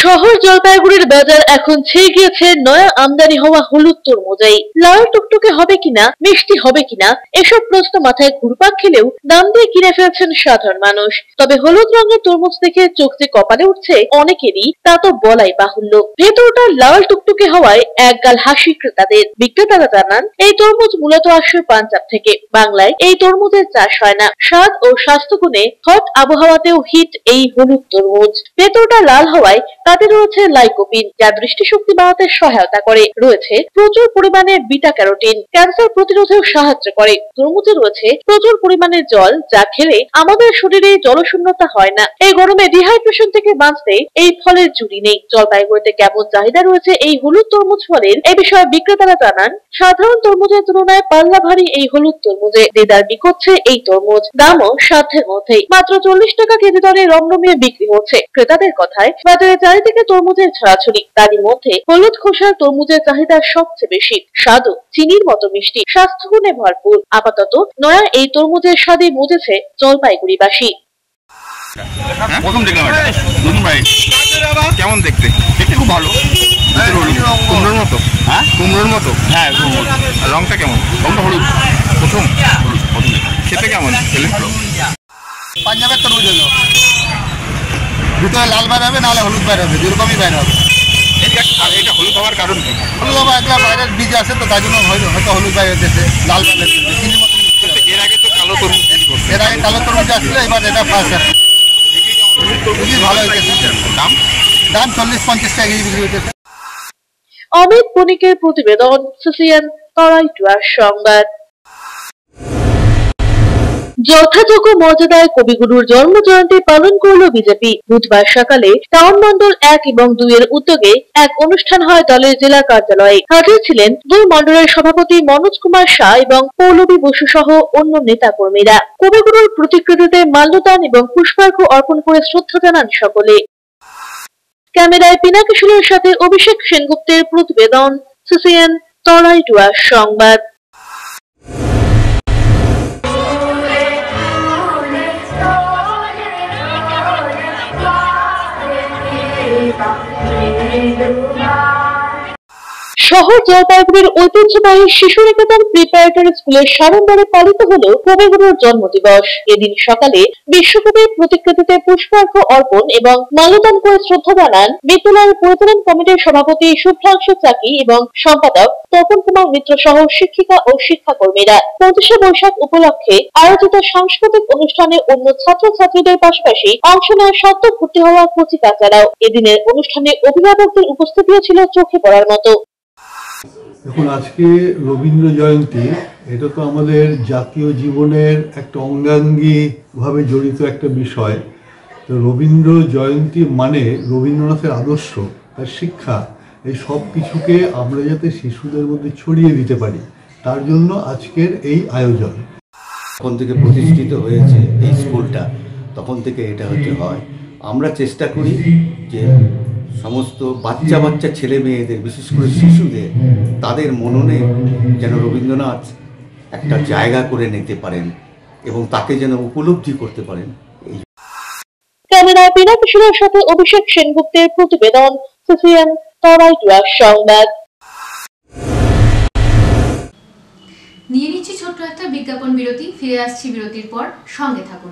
শহর জলপাইগুড়ির বাজার এখন ছেয়ে গিয়েছে নয়া আমদানি হওয়া হলুদ তরমুজাই। লাল টুকটুকে হবে কিনা, মিষ্টি হবে কিনা, এসব প্রশ্ন মাথায় ঘুরপাক খেলেও দাম দিয়ে কিনে ফেলছেন সাধারণ মানুষ। তবে হলুদ রঙের তরমুজ দেখে চোখ যে কপালে উঠছে অনেকেরই, তা তো বলাই বাহুল্য। ভেতরটা লাল টুকটুকে হওয়ায় একগাল হাসি ক্রেতাদের। বিক্রেতারা জানান, এই তরমুজ মূলত আসে পাঞ্জাব থেকে। বাংলায় এই তরমুজের চাষ হয় না। স্বাদ ও স্বাস্থ্যগুণে হট আবহাওয়াতেও হিট এই হলুদ তরমুজ। ভেতরটা লাল হওয়ায় তাতে রয়েছে লাইকোপিন, যা দৃষ্টিশক্তি বাড়াতে সহায়তা করে। রয়েছে প্রচুর পরিমাণে বিটা ক্যারোটিন, ক্যান্সার প্রতিরোধেও সাহায্য করে। তরমুজে রয়েছে প্রচুর পরিমাণে জল, যা খেলে আমাদের শরীরে জলশূন্যতা হয় না। এই গরমে ডিহাইড্রেশন থেকে বাঁচতে এই ফলের জুড়ি নেই। জলপাইগুড়িতে কেমন চাহিদা রয়েছে এই হলুদ তরমুজ ফলের, এ বিষয়ে বিক্রেতারা জানান, সাধারণ তরমুজের তুলনায় পাল্লা ভারী এই হলুদ তরমুজে দেদার বিকোচ্ছে এই তরমুজ। দামও সাধ্যের মধ্যেই, মাত্র 40 টাকা কেজি দরে রমরমিয়ে বিক্রি হচ্ছে। ক্রেতাদের কথায় বাজারে চারিদিকে তরমুজের ছড়াছড়ি, তারই মধ্যে হলুদ খোসার তরমুজের চাহিদা সবচেয়ে বেশি। স্বাদও চিনির মতো মিষ্টি, স্বাস্থ্যগুণে ভরপুর। আপাতত নয়া এই তরমুজের স্বাদে বুঝেছে জলপাইগুড়িবাসী। প্রথম দেখলাম নতুন ভাই, কেমন দেখতে? দেখতে খুব ভালো, কুমড়োর মতো। হ্যাঁ, কুমড়োর মতো। হ্যাঁ, রংটা কেমন? রংটা হলুদ। প্রথম খেতে কেমন? খেলে পাঞ্জাবের তরমুজ হলো, ভিতরে লাল বাইর হবে, নাহলে হলুদ বাইর হবে, দুরকমই বাইর হবে। এটা হলুদ হওয়ার কারণ কি? হলুদ হওয়ার একটা বাইরের বীজ আছে, তো তাই জন্য হয়তো হলুদ বাইর হতেছে, লাল বাইর হতেছে, চিনির মতো। এর আগে তো কালো তরমুজ, এর আগে কালো তরমুজ আসছিল, এবার এটা ফার্স্ট আসছে। খুবই ভালো হয়েছে। দাম 40-50 টাকা কেজি বিক্রি হতেছে। অমিত বণিকের প্রতিবেদন, সিসিএন তরাইটুয়ার সংবাদ। যথাযোগ্য মর্যাদায় কবিগুরুর জন্মজয়ন্তী পালন করল বিজেপি। বুধবার সকালে টাউন মন্ডল 1 এবং 2 এর উদ্যোগে এক অনুষ্ঠান হয় দলের জেলা কার্যালয়ে। হাজির ছিলেন 2 মন্ডলের সভাপতি মনোজ কুমার শাহ এবং পৌলবী বসু সহ অন্য নেতা কর্মীরা। কবিগুরুর প্রতিকৃতিতে মাল্যদান এবং পুষ্পার্ঘ্য অর্পণ করে শ্রদ্ধা জানান সকলে। ক্যামেরায় পিনাকি শীলের সাথে অভিষেক সেনগুপ্তের প্রতিবেদন, সিসিএন তরাইটুয়ার সংবাদ। শহর জলপাইগুড়ির ঐতিহ্যবাহী শিশু নিকেতন প্রিপারেটরি স্কুলের সাড়ম্বরে পালিত হল কবিগুরুর জন্মদিবস। এদিন সকালে বিশ্বকবির প্রতিকৃতিতে পুষ্পার্ঘ্য অর্পণ এবং মাল্যদান করে শ্রদ্ধা জানান বিদ্যালয়ের পরিচালন কমিটির সভাপতি শুভ্রাংশু চাকি এবং সম্পাদক তপন কুমার মিত্র সহ শিক্ষিকা ও শিক্ষাকর্মীরা। 25শে বৈশাখ উপলক্ষে আয়োজিত সাংস্কৃতিক অনুষ্ঠানে অন্য ছাত্রছাত্রীদের পাশাপাশি অংশ নেয় সদ্য ভর্তি হওয়া কচি কাচারাও। এদিনের অনুষ্ঠানে অভিভাবকদের উপস্থিতিও ছিল চোখে পড়ার মতো। দেখুন, আজকে রবীন্দ্র জয়ন্তী এটা তো আমাদের জাতীয় জীবনের একটা অঙ্গাঙ্গিভাবে জড়িত একটা বিষয়। তো রবীন্দ্র জয়ন্তী মানে রবীন্দ্রনাথের আদর্শ, তার শিক্ষা, এই সব কিছুকে আমরা যাতে শিশুদের মধ্যে ছড়িয়ে দিতে পারি, তার জন্য আজকের এই আয়োজন। যখন থেকে প্রতিষ্ঠিত হয়েছে এই স্কুলটা, তখন থেকে এটা হতে হয়। আমরা চেষ্টা করি যে সমস্ত বাচ্চা ছেলে মেয়েদের, বিশেষ করে শিশুদের, তাদের মননে যেন রবীন্দ্রনাথ একটা জায়গা করে নিতে পারেন এবং তাকে যেন উপলব্ধি করতে পারেন। ক্যামেরায় পিনাক কিশোরের সাথে অভিষেক সেনগুপ্তের প্রতিবেদন, সিসিএন তরাইটুয়া সংবাদ। নিয়ে নিচ্ছি ছোট্ট একটা বিজ্ঞাপন বিরতি, ফিরে আসছি বিরতির পর, সঙ্গে থাকুন।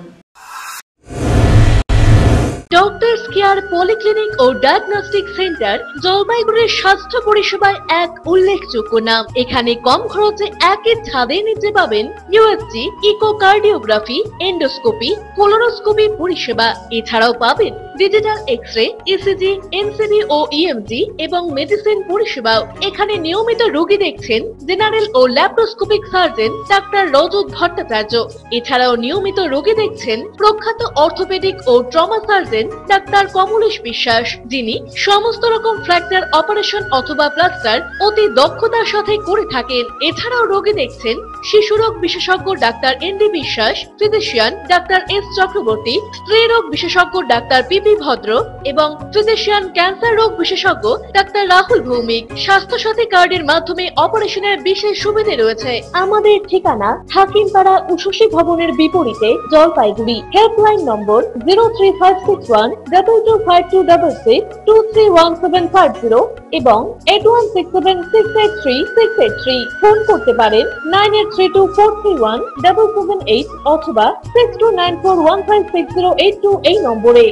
ডক্টরস কেয়ার পলিক্লিনিক ও ডায়াগনস্টিক সেন্টার জলপাইগুড়ির স্বাস্থ্য পরিষেবায় এক উল্লেখযোগ্য নাম। এখানে কম খরচে একই ছাদের নিচে পাবেন ইউএসজি, ইকোকার্ডিওগ্রাফি, এন্ডোস্কোপি, কোলোনোস্কোপি পরিষেবা। এছাড়াও পাবেন ডিজিটাল এক্স-রে, ইসিজি, এনসিবি ও ইএমজি এবং মেডিসিন পরিষেবাও। এখানে নিয়মিত রোগী দেখছেন জেনারেল ও ল্যাপ্রোস্কোপিক সার্জন ডাক্তার রজত ভট্টাচার্য। এছাড়াও নিয়মিত রোগী দেখছেন প্রখ্যাত অর্থোপেডিক ও ট্রমা সার্জন ডাক্তার কমলেশ বিশ্বাস, যিনি সমস্ত রকম ফ্র্যাকচার অপারেশন অথবা প্লাস্টার অতি দক্ষতার সাথে করে থাকেন। এছাড়াও রোগী দেখছেন শিশুরোগ বিশেষজ্ঞ ডাক্তার এনডি বিশ্বাস, ফিজিশিয়ান ডাক্তার এস চক্রবর্তী, স্ত্রী রোগ বিশেষজ্ঞ ডাক্তার পিপি ভদ্র এবং ফিজিশিয়ান ক্যান্সার রোগ বিশেষজ্ঞ ডাক্তার রাহুল ভৌমিক। স্বাস্থ্য সাথী কার্ডের মাধ্যমে অপারেশনের বিশেষ সুবিধা রয়েছে। আমাদের ঠিকানা হাকিমপাড়া উষসী ভবনের বিপরীতে, জলপাইগুড়ি। হেল্পলাইন নম্বর 03561225266, 231750 এবং 8167683683। ফোন করতে পারেন 9832431778 অথবা 6294156082 এই নম্বরে।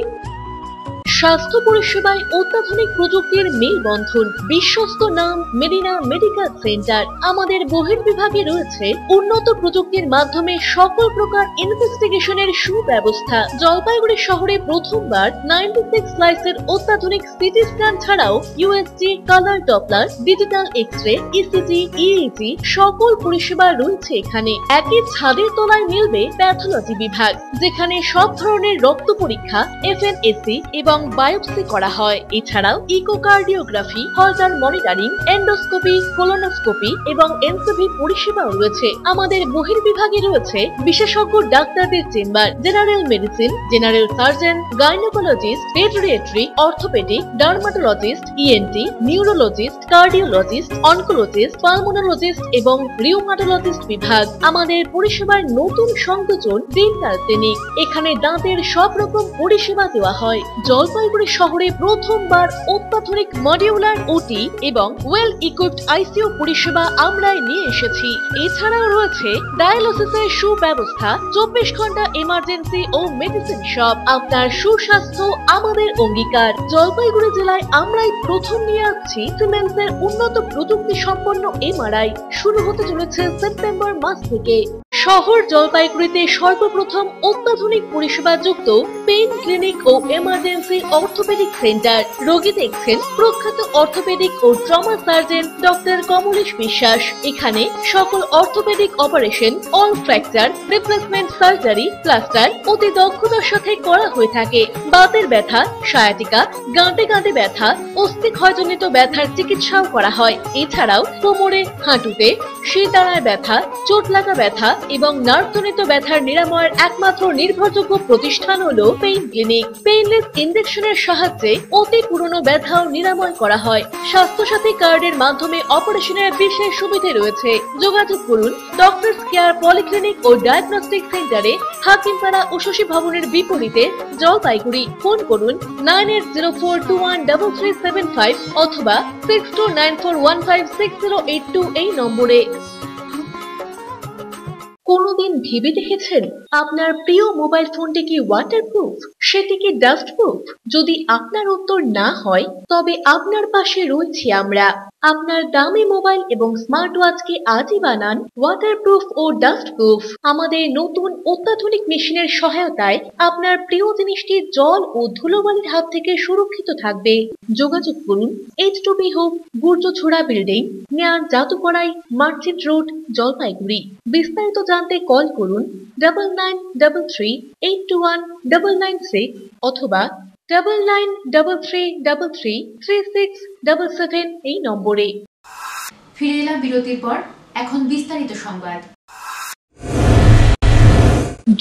স্বাস্থ্য পরিষেবায় অত্যাধুনিক প্রযুক্তির মেলবন্ধন, বিশ্বস্ত নাম মেরিনা মেডিকেল সেন্টার। আমাদের বহির্বিভাগে রয়েছে উন্নত প্রযুক্তির মাধ্যমে সকল প্রকার ইনভেস্টিগেশনের সুব্যবস্থা। জলপাইগুড়ি শহরে প্রথমবার 96 স্লাইসের অত্যাধুনিক সিটি স্ক্যান ছাড়াও USG, colour Doppler, digital X-ray, ECG, EEG সকল পরিষেবা রয়েছে এখানে। একই ছাদের তলায় মিলবে প্যাথোলজি বিভাগ, যেখানে সব ধরনের রক্ত পরীক্ষা, এফএনএসি এবং বায়োপসি করা হয়। এছাড়াও ইকোকার্ডিওগ্রাফি, হলটার মনিটরিং, এন্ডোস্কোপি, কোলোনোস্কোপি এবং এনসিবি পরিষেবাও রয়েছে। আমাদের বহির্বিভাগে রয়েছে বিশেষজ্ঞ ডাক্তারদের chamber, general medicine, general surgeon, gynaecologist, paediatric, orthopaedic, dermatologist, ENT, neurologist, cardiologist, oncologist, pulmonologist এবং রিউমাটোলজিস্ট বিভাগ। আমাদের পরিষেবার নতুন সংযোজন ডেন্টাল ক্লিনিক। এখানে দাঁতের সব রকম পরিষেবা দেওয়া হয়। জলপাইগুড়ি শহরে প্রথমবার অত্যাধুনিক মডিউলার ওটি এবং ওয়েল ইকুইপড আইসিইউ পরিষেবা আমরাই নিয়ে এসেছি। এছাড়াও রয়েছে ডায়ালিসিসের সুব্যবস্থা, 24 ঘন্টা এমার্জেন্সি ও মেডিসিন শপ। আপনার সুস্বাস্থ্য আমাদের অঙ্গীকার। জলপাইগুড়ি জেলায় আমরাই প্রথম নিয়ে আসছি সিমেন্সের উন্নত প্রযুক্তি সম্পন্ন এমআরআই। শুরু হতে চলেছে সেপ্টেম্বর মাস থেকে। শহর জলপাইগুড়িতে সর্বপ্রথম অত্যাধুনিক পরিষেবা যুক্ত পেইন ক্লিনিক ও এমার্জেন্সি অর্থোপেডিক সেন্টার। রোগী দেখছেন প্রখ্যাত অর্থোপেডিক ও ট্রমা সার্জন ডক্টর কমলেশ বিশ্বাস। এখানে সকল orthopaedic operation, all fracture, replacement surgery, plaster অতি দক্ষতার সাথে করা হয়ে থাকে। বাতের ব্যথা, সায়াটিকা, গাঁটে গাঁটে ব্যথা, অস্থিক্ষয়জনিত ব্যথার চিকিৎসাও করা হয়। এছাড়াও কোমরে, হাঁটুতে, শিরদাঁড়ায় ব্যথা, চোট লাগা ব্যথা এবং নার্ভজনিত ব্যথার নিরাময়ের একমাত্র নির্ভরযোগ্য প্রতিষ্ঠান হলো পেইন ক্লিনিক। পেইনলেস ইনজেকশনের সাহায্যে অতি পুরনো ব্যথাও নিরাময় করা হয়। স্বাস্থ্যসাথী কার্ডের মাধ্যমে অপারেশনের বিশেষ সুবিধা রয়েছে। যোগাযোগ করুন ডক্টরস কেয়ার পলিক্লিনিক ও ডায়াগনস্টিক সেন্টারে, হাকিমপাড়া উষসী ভবনের বিপরীতে, জলপাইগুড়ি। ফোন করুন 9804213375 অথবা 6294156082 এই নম্বরে। কোনোদিন ভেবে দেখেছেন আপনার প্রিয় মোবাইল ফোনটি কি ওয়াটারপ্রুফ, সেটি কি ডাস্টপ্রুফ? যদি আপনার উত্তর না হয় তবে আপনার পাশে রয়েছি আমরা। আপনার দামি মোবাইল এবং স্মার্ট ওয়াচকে আজই বানান ওয়াটারপ্রুফ ও ডাস্টপ্রুফ। আমাদের নতুন অত্যাধুনিক মেশিনের সহায়তায় আপনার প্রিয় জিনিসটি জল ও ধুলোবালির হাত থেকে সুরক্ষিত থাকবে। যোগাযোগ করুন H2B home, Gurjachhara building, near Jadukorai, merchant road, Jalpaiguri. বিস্তারিত জানতে কল করুন 9933821996 অথবা 9933333677 এই নম্বরে। ফিরে এলাম বিরতির পর, এখন বিস্তারিত সংবাদ।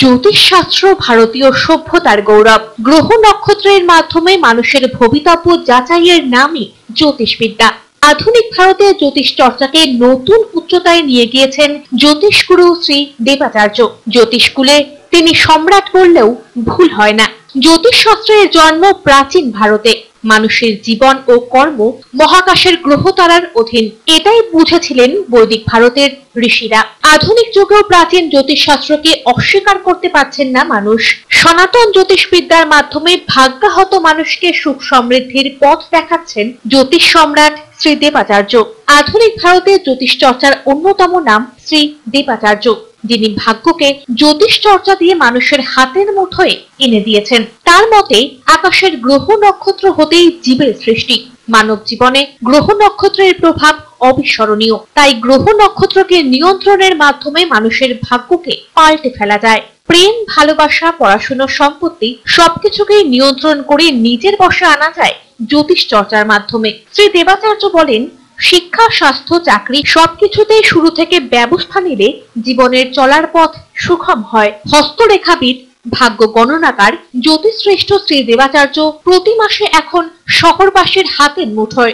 জ্যোতিষশাস্ত্র ভারতীয় সভ্যতার গৌরব। গ্রহ নক্ষত্রের মাধ্যমে মানুষের ভবিতব্য যাচাইয়ের নামই জ্যোতিষবিদ্যা। আধুনিক ভারতে জ্যোতিষ চর্চাকে নতুন উচ্চতায় নিয়ে গিয়েছেন জ্যোতিষগুরু শ্রী দেবাচার্য। জ্যোতিষকুলে তিনি সম্রাট বললেও ভুল হয় না। জ্যোতিষশাস্ত্রের জন্ম প্রাচীন ভারতে। মানুষের জীবন ও কর্ম মহাকাশের গ্রহ তারার অধীন, এটাই বুঝেছিলেন বৈদিক ভারতের ঋষিরা। আধুনিক যুগেও প্রাচীন জ্যোতিষশাস্ত্রকে অস্বীকার করতে পারছেন না মানুষ। সনাতন জ্যোতিষবিদ্যার মাধ্যমে ভাগ্যাহত মানুষকে সুখ সমৃদ্ধির পথ দেখাচ্ছেন জ্যোতিষ সম্রাট শ্রী দেবাচার্য। আধুনিক ভারতে জ্যোতিষ চর্চার অন্যতম নাম শ্রী দেবাচার্য, যিনি ভাগ্যকে জ্যোতিষ চর্চা দিয়ে মানুষের হাতের মুঠোয় এনে দিয়েছেন। তার মতে আকাশের গ্রহ নক্ষত্র হতেই জীবের সৃষ্টি। মানব জীবনে গ্রহ নক্ষত্রের প্রভাব অবিস্মরণীয়। তাই গ্রহ নক্ষত্রকে নিয়ন্ত্রণের মাধ্যমে মানুষের ভাগ্যকে পাল্টে ফেলা যায়। প্রেম, ভালোবাসা, পড়াশোনা, সম্পত্তি সবকিছুকেই নিয়ন্ত্রণ করে নিজের বশে আনা যায় জ্যোতিষ চর্চার মাধ্যমে। শ্রী দেবাচার্য বলেন, শিক্ষা, স্বাস্থ্য, চাকরি সবকিছুতেই শুরু থেকে ব্যবস্থা নিলে জীবনের চলার পথ সুগম হয়। হস্তরেখাবিদ, ভাগ্য গণনাকার, জ্যোতিষশ্রেষ্ঠ শ্রী দেবাচার্য প্রতি মাসে এখন শহরবাসীর হাতের মুঠোয়।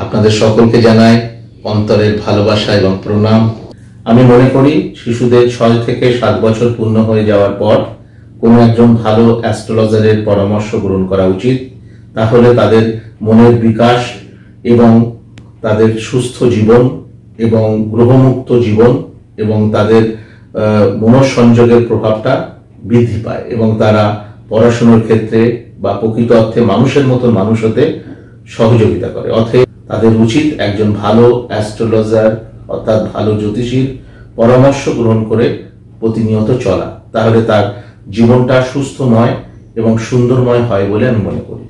আপনাদের সকলকে জানাই অন্তরের ভালোবাসা এবং প্রণাম। আমি মনে করি শিশুদের 6 থেকে 7 বছর পূর্ণ হয়ে যাওয়ার পর কোনো একজন ভালো অ্যাস্ট্রোলজারের পরামর্শ গ্রহণ করা উচিত। তাহলে তাদের মনের বিকাশ এবং তাদের সুস্থ জীবন এবং গ্রহমুক্ত জীবন এবং তাদের মনঃসংযোগের প্রভাবটা বৃদ্ধি পায় এবং তারা পড়াশোনার ক্ষেত্রে বা প্রকৃত অর্থে মানুষের মতো মানুষ হতে সহযোগিতা করে। অতএব তাদের উচিত একজন ভালো অ্যাস্ট্রোলজার অর্থাৎ ভালো জ্যোতিষীর পরামর্শ গ্রহণ করে প্রতিনিয়ত চলা। তাহলে তার জীবনটা সুস্থময় এবং সুন্দরময় হয় বলে আমি মনে করি।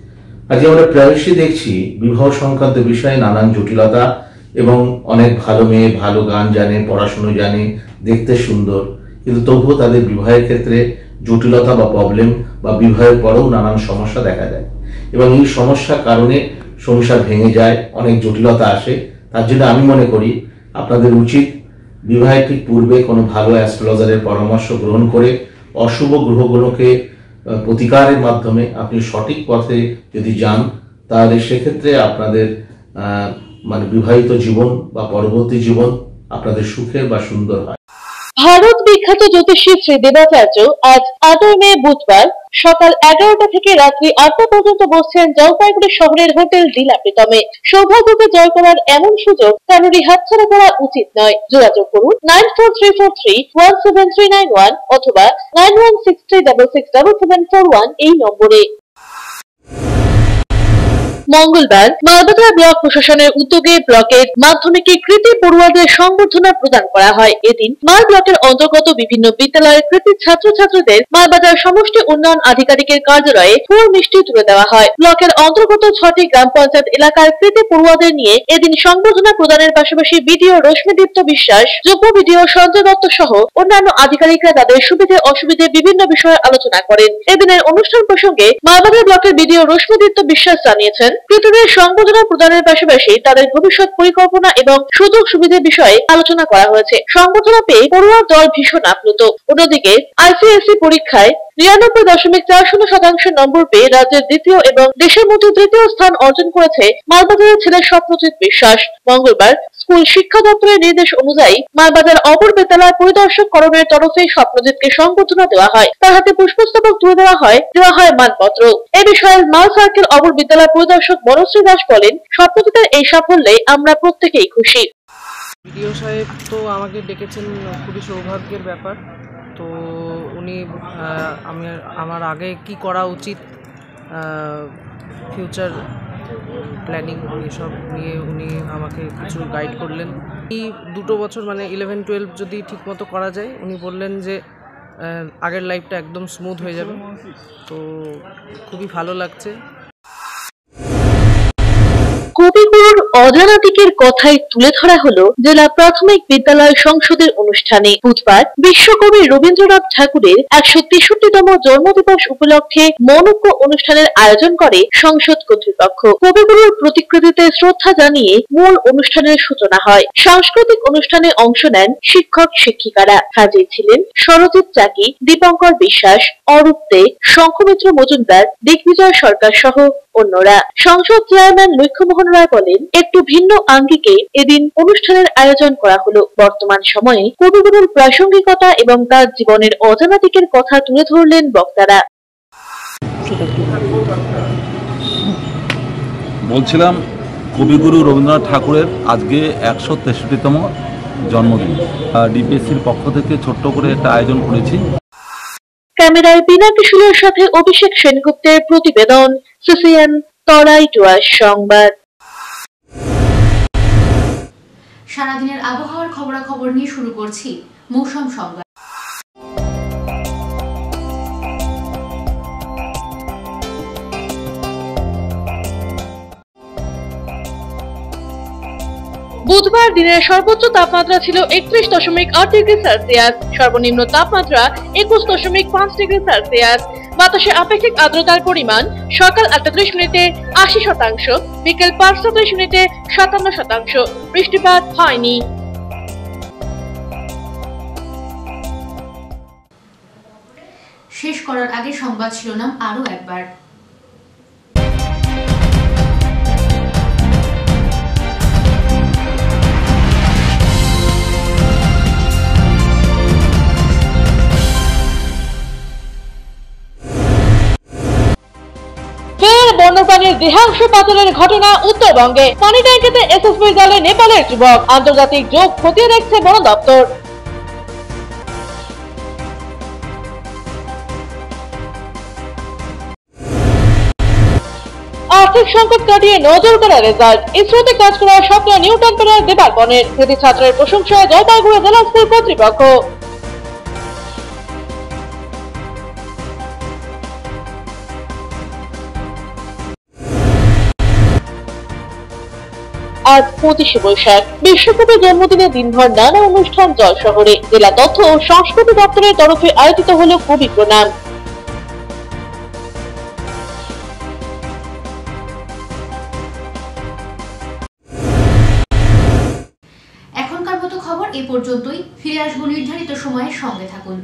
আজ আমরা প্রায়শই দেখছি বিবাহ সংক্রান্ত বিষয়ে নানান জটিলতা এবং অনেক ভালো মেয়ে ভালো গান জানে, পড়াশোনা জানে, দেখতে সুন্দর, কিন্তু তবুও তাদের বিবাহের ক্ষেত্রে জটিলতা বা প্রবলেম বা বিবাহের পরেও নানান সমস্যা দেখা যায় এবং এই সমস্যার কারণে সংসার ভেঙে যায়, অনেক জটিলতা আসে। তার জন্য আমি মনে করি আপনাদের উচিত বিবাহের ঠিক পূর্বে কোনো ভালো অ্যাস্ট্রোলজারের পরামর্শ গ্রহণ করে অশুভ গ্রহগুলোকে প্রতিকারের মাধ্যমে আপনি সঠিক পথে যদি যান, তাহলে সেক্ষেত্রে আপনাদের বিবাহিত জীবন বা পরবর্তী জীবন আপনাদের সুখের বা সুন্দর হয়। ভারত বিখ্যাত জ্যোতিষী শ্রী দেবাচার্য আজ 8 মে বুধবার সকাল 11টা থেকে রাত্রি 8টা পর্যন্ত বসছেন জলপাইগুড়ি শহরের হোটেল ডিলা প্রীতমে। সৌভাগ্যকে জয় করার এমন সুযোগ কারোরই হাতছাড়া করা উচিত নয়। যোগাযোগ করুন 9434317391 অথবা 9163667741 এই নম্বরে। মঙ্গলবার মালবাজার ব্লক প্রশাসনের উদ্যোগে ব্লকের মাধ্যমিকে কৃতী পড়ুয়াদের সংবর্ধনা প্রদান করা হয়। এদিন মাল ব্লকের অন্তর্গত বিভিন্ন বিদ্যালয়ের কৃতী ছাত্রছাত্রীদের মালবাজার সমষ্টি উন্নয়ন আধিকারিকের কার্যালয়ে ফুল মিষ্টি তুলে দেওয়া হয়। ব্লকের অন্তর্গত 6টি গ্রাম পঞ্চায়েত এলাকার কৃতী পড়ুয়াদের নিয়ে এদিন সংবর্ধনা প্রদানের পাশাপাশি বিডিও রশ্মিদীপ্ত বিশ্বাস, যুগ্ম বিডিও সঞ্জয় দত্ত সহ অন্যান্য আধিকারিকরা তাদের সুবিধে অসুবিধে বিভিন্ন বিষয়ে আলোচনা করেন। এদিনের অনুষ্ঠান প্রসঙ্গে মালবাজার ব্লকের বিডিও রশ্মিদীপ্ত বিশ্বাস জানিয়েছেন, কৃতীদের সংবর্ধনা প্রদানের পাশাপাশি তাদের ভবিষ্যৎ পরিকল্পনা এবং সুযোগ সুবিধা বিষয়ে আলোচনা করা হয়েছে। সংবর্ধনা পেয়ে পড়ুয়ার দল ভীষণ আপ্লুত। অন্যদিকে আইসিএসসি পরীক্ষায় 99.40% নম্বর পেয়ে রাজ্যের দ্বিতীয় এবং দেশের মধ্যে তৃতীয় স্থান অর্জন করেছে মালবাজারের ছেলে স্বপ্নজিৎ বিশ্বাস। মঙ্গলবার স্কুল শিক্ষা দপ্তরের নির্দেশ অনুযায়ী মালবাজার অপর বিদ্যালয় পরিদর্শক করণের তরফে স্বপ্নজিৎকে সংবর্ধনা দেওয়া হয়। তার হাতে পুষ্পস্তবক তুলে দেওয়া হয় মানপত্র। এ বিষয়ে মাল সার্কেল অপর বিদ্যালয় পরিদর্শক বনশ্রী দাস বলেন, স্বপ্নজিতের এই সাফল্যে আমরা প্রত্যেকেই খুশি। বিডিও সাহেব তো আমাকে ডেকেছেন, খুবই সৌভাগ্যের ব্যাপার। তো উনি আমার আগে কি করা উচিত, ফিউচার প্ল্যানিং এসব নিয়ে উনি আমাকে কিছু গাইড করলেন। এই 2 বছর মানে 11-12 যদি ঠিকমতো করা যায়, উনি বললেন যে আগের লাইফটা একদম স্মুথ হয়ে যাবে। তো খুবই ভালো লাগছে। কবিগুরুর অজানা দিকের কথাই তুলে ধরা হলো জেলা প্রাথমিক বিদ্যালয় সংসদের অনুষ্ঠানে। বুধবার বিশ্বকবি রবীন্দ্রনাথ ঠাকুরের 163তম জন্মদিবস উপলক্ষে মনোজ্ঞ অনুষ্ঠানের আয়োজন করে সংসদ কর্তৃপক্ষ। কবিগুরুর প্রতিকৃতিতে শ্রদ্ধা জানিয়ে মূল অনুষ্ঠানের সূচনা হয়। সাংস্কৃতিক অনুষ্ঠানে অংশ নেন শিক্ষক শিক্ষিকারা। হাজির ছিলেন সরজিৎ চাকি, দীপঙ্কর বিশ্বাস, অরূপ দে, শঙ্খমিত্র মজুমদার, দিগ্বিজয় সরকার সহ অন্যরা। সংসদ চেয়ারম্যান লক্ষ্যমোহন রায় বলেন, একটু ভিন্ন আঙ্গিকে এদিন অনুষ্ঠানের আয়োজন করা হলো। বর্তমান সময়ে কবিগুরুর প্রাসঙ্গিকতা এবং তার জীবনের অজানা দিকের কথা তুলে ধরলেন বক্তারা। বলছিলাম, কবিগুরু রবীন্দ্রনাথ ঠাকুরের আজকে 163তম জন্মদিন। ডিপিএসসির পক্ষ থেকে ছোট্ট করে একটা আয়োজন করেছি। ক্যামেরায় পিনাকি শুলের সাথে অভিষেক সেনগুপ্তের প্রতিবেদন, সিসিএন তরাই টুয়াস সংবাদ। সারাদিনের আবহাওয়ার খবরাখবর নিয়ে শুরু করছি মৌসুম সংবাদ। বুধবার দিনের সর্বোচ্চ তাপমাত্রা ছিল 31.8 ডিগ্রি সেলসিয়াস, সর্বনিম্ন তাপমাত্রা 21.5 ডিগ্রি সেলসিয়াস। বাতাসে আপেক্ষিক আর্দ্রতার পরিমাণ সকাল 8:30 মিনিটে 80%, বিকেল 5:30 মিনিটে 57%। বৃষ্টিপাত হয়নি। শেষ করার আগে সংবাদ শিরোনাম আরো একবার। বন্যপ্রাণীর দেহাংশ পাচারের ঘটনা উত্তরবঙ্গে। পানি ট্যাঙ্কিতে এসএসবির জালে নেপালের যুবক। আন্তর্জাতিক যোগ খতিয়ে দেখছে বন দপ্তর। আর্থিক সংকট কাটিয়ে নজর করা রেজাল্ট। ইসরোতে কাজ করার স্বপ্ন নিউটন পেরার দেবার্পণের। কৃতি ছাত্রের প্রশংসায় জলপাইগুড়ি জেলা স্কুল কর্তৃপক্ষ। আজ 25শে বৈশাখ। বিশ্বকবি জন্মদিনের দিনভর নানা অনুষ্ঠান জল শহরে। জেলা তথ্য ও সংস্কৃতি দপ্তরের তরফে আয়োজিত হলো কবি প্রণাম। এখনকার মতো খবর এ পর্যন্তই। ফিরে আসবো নির্ধারিত সময়ের সঙ্গে থাকুন।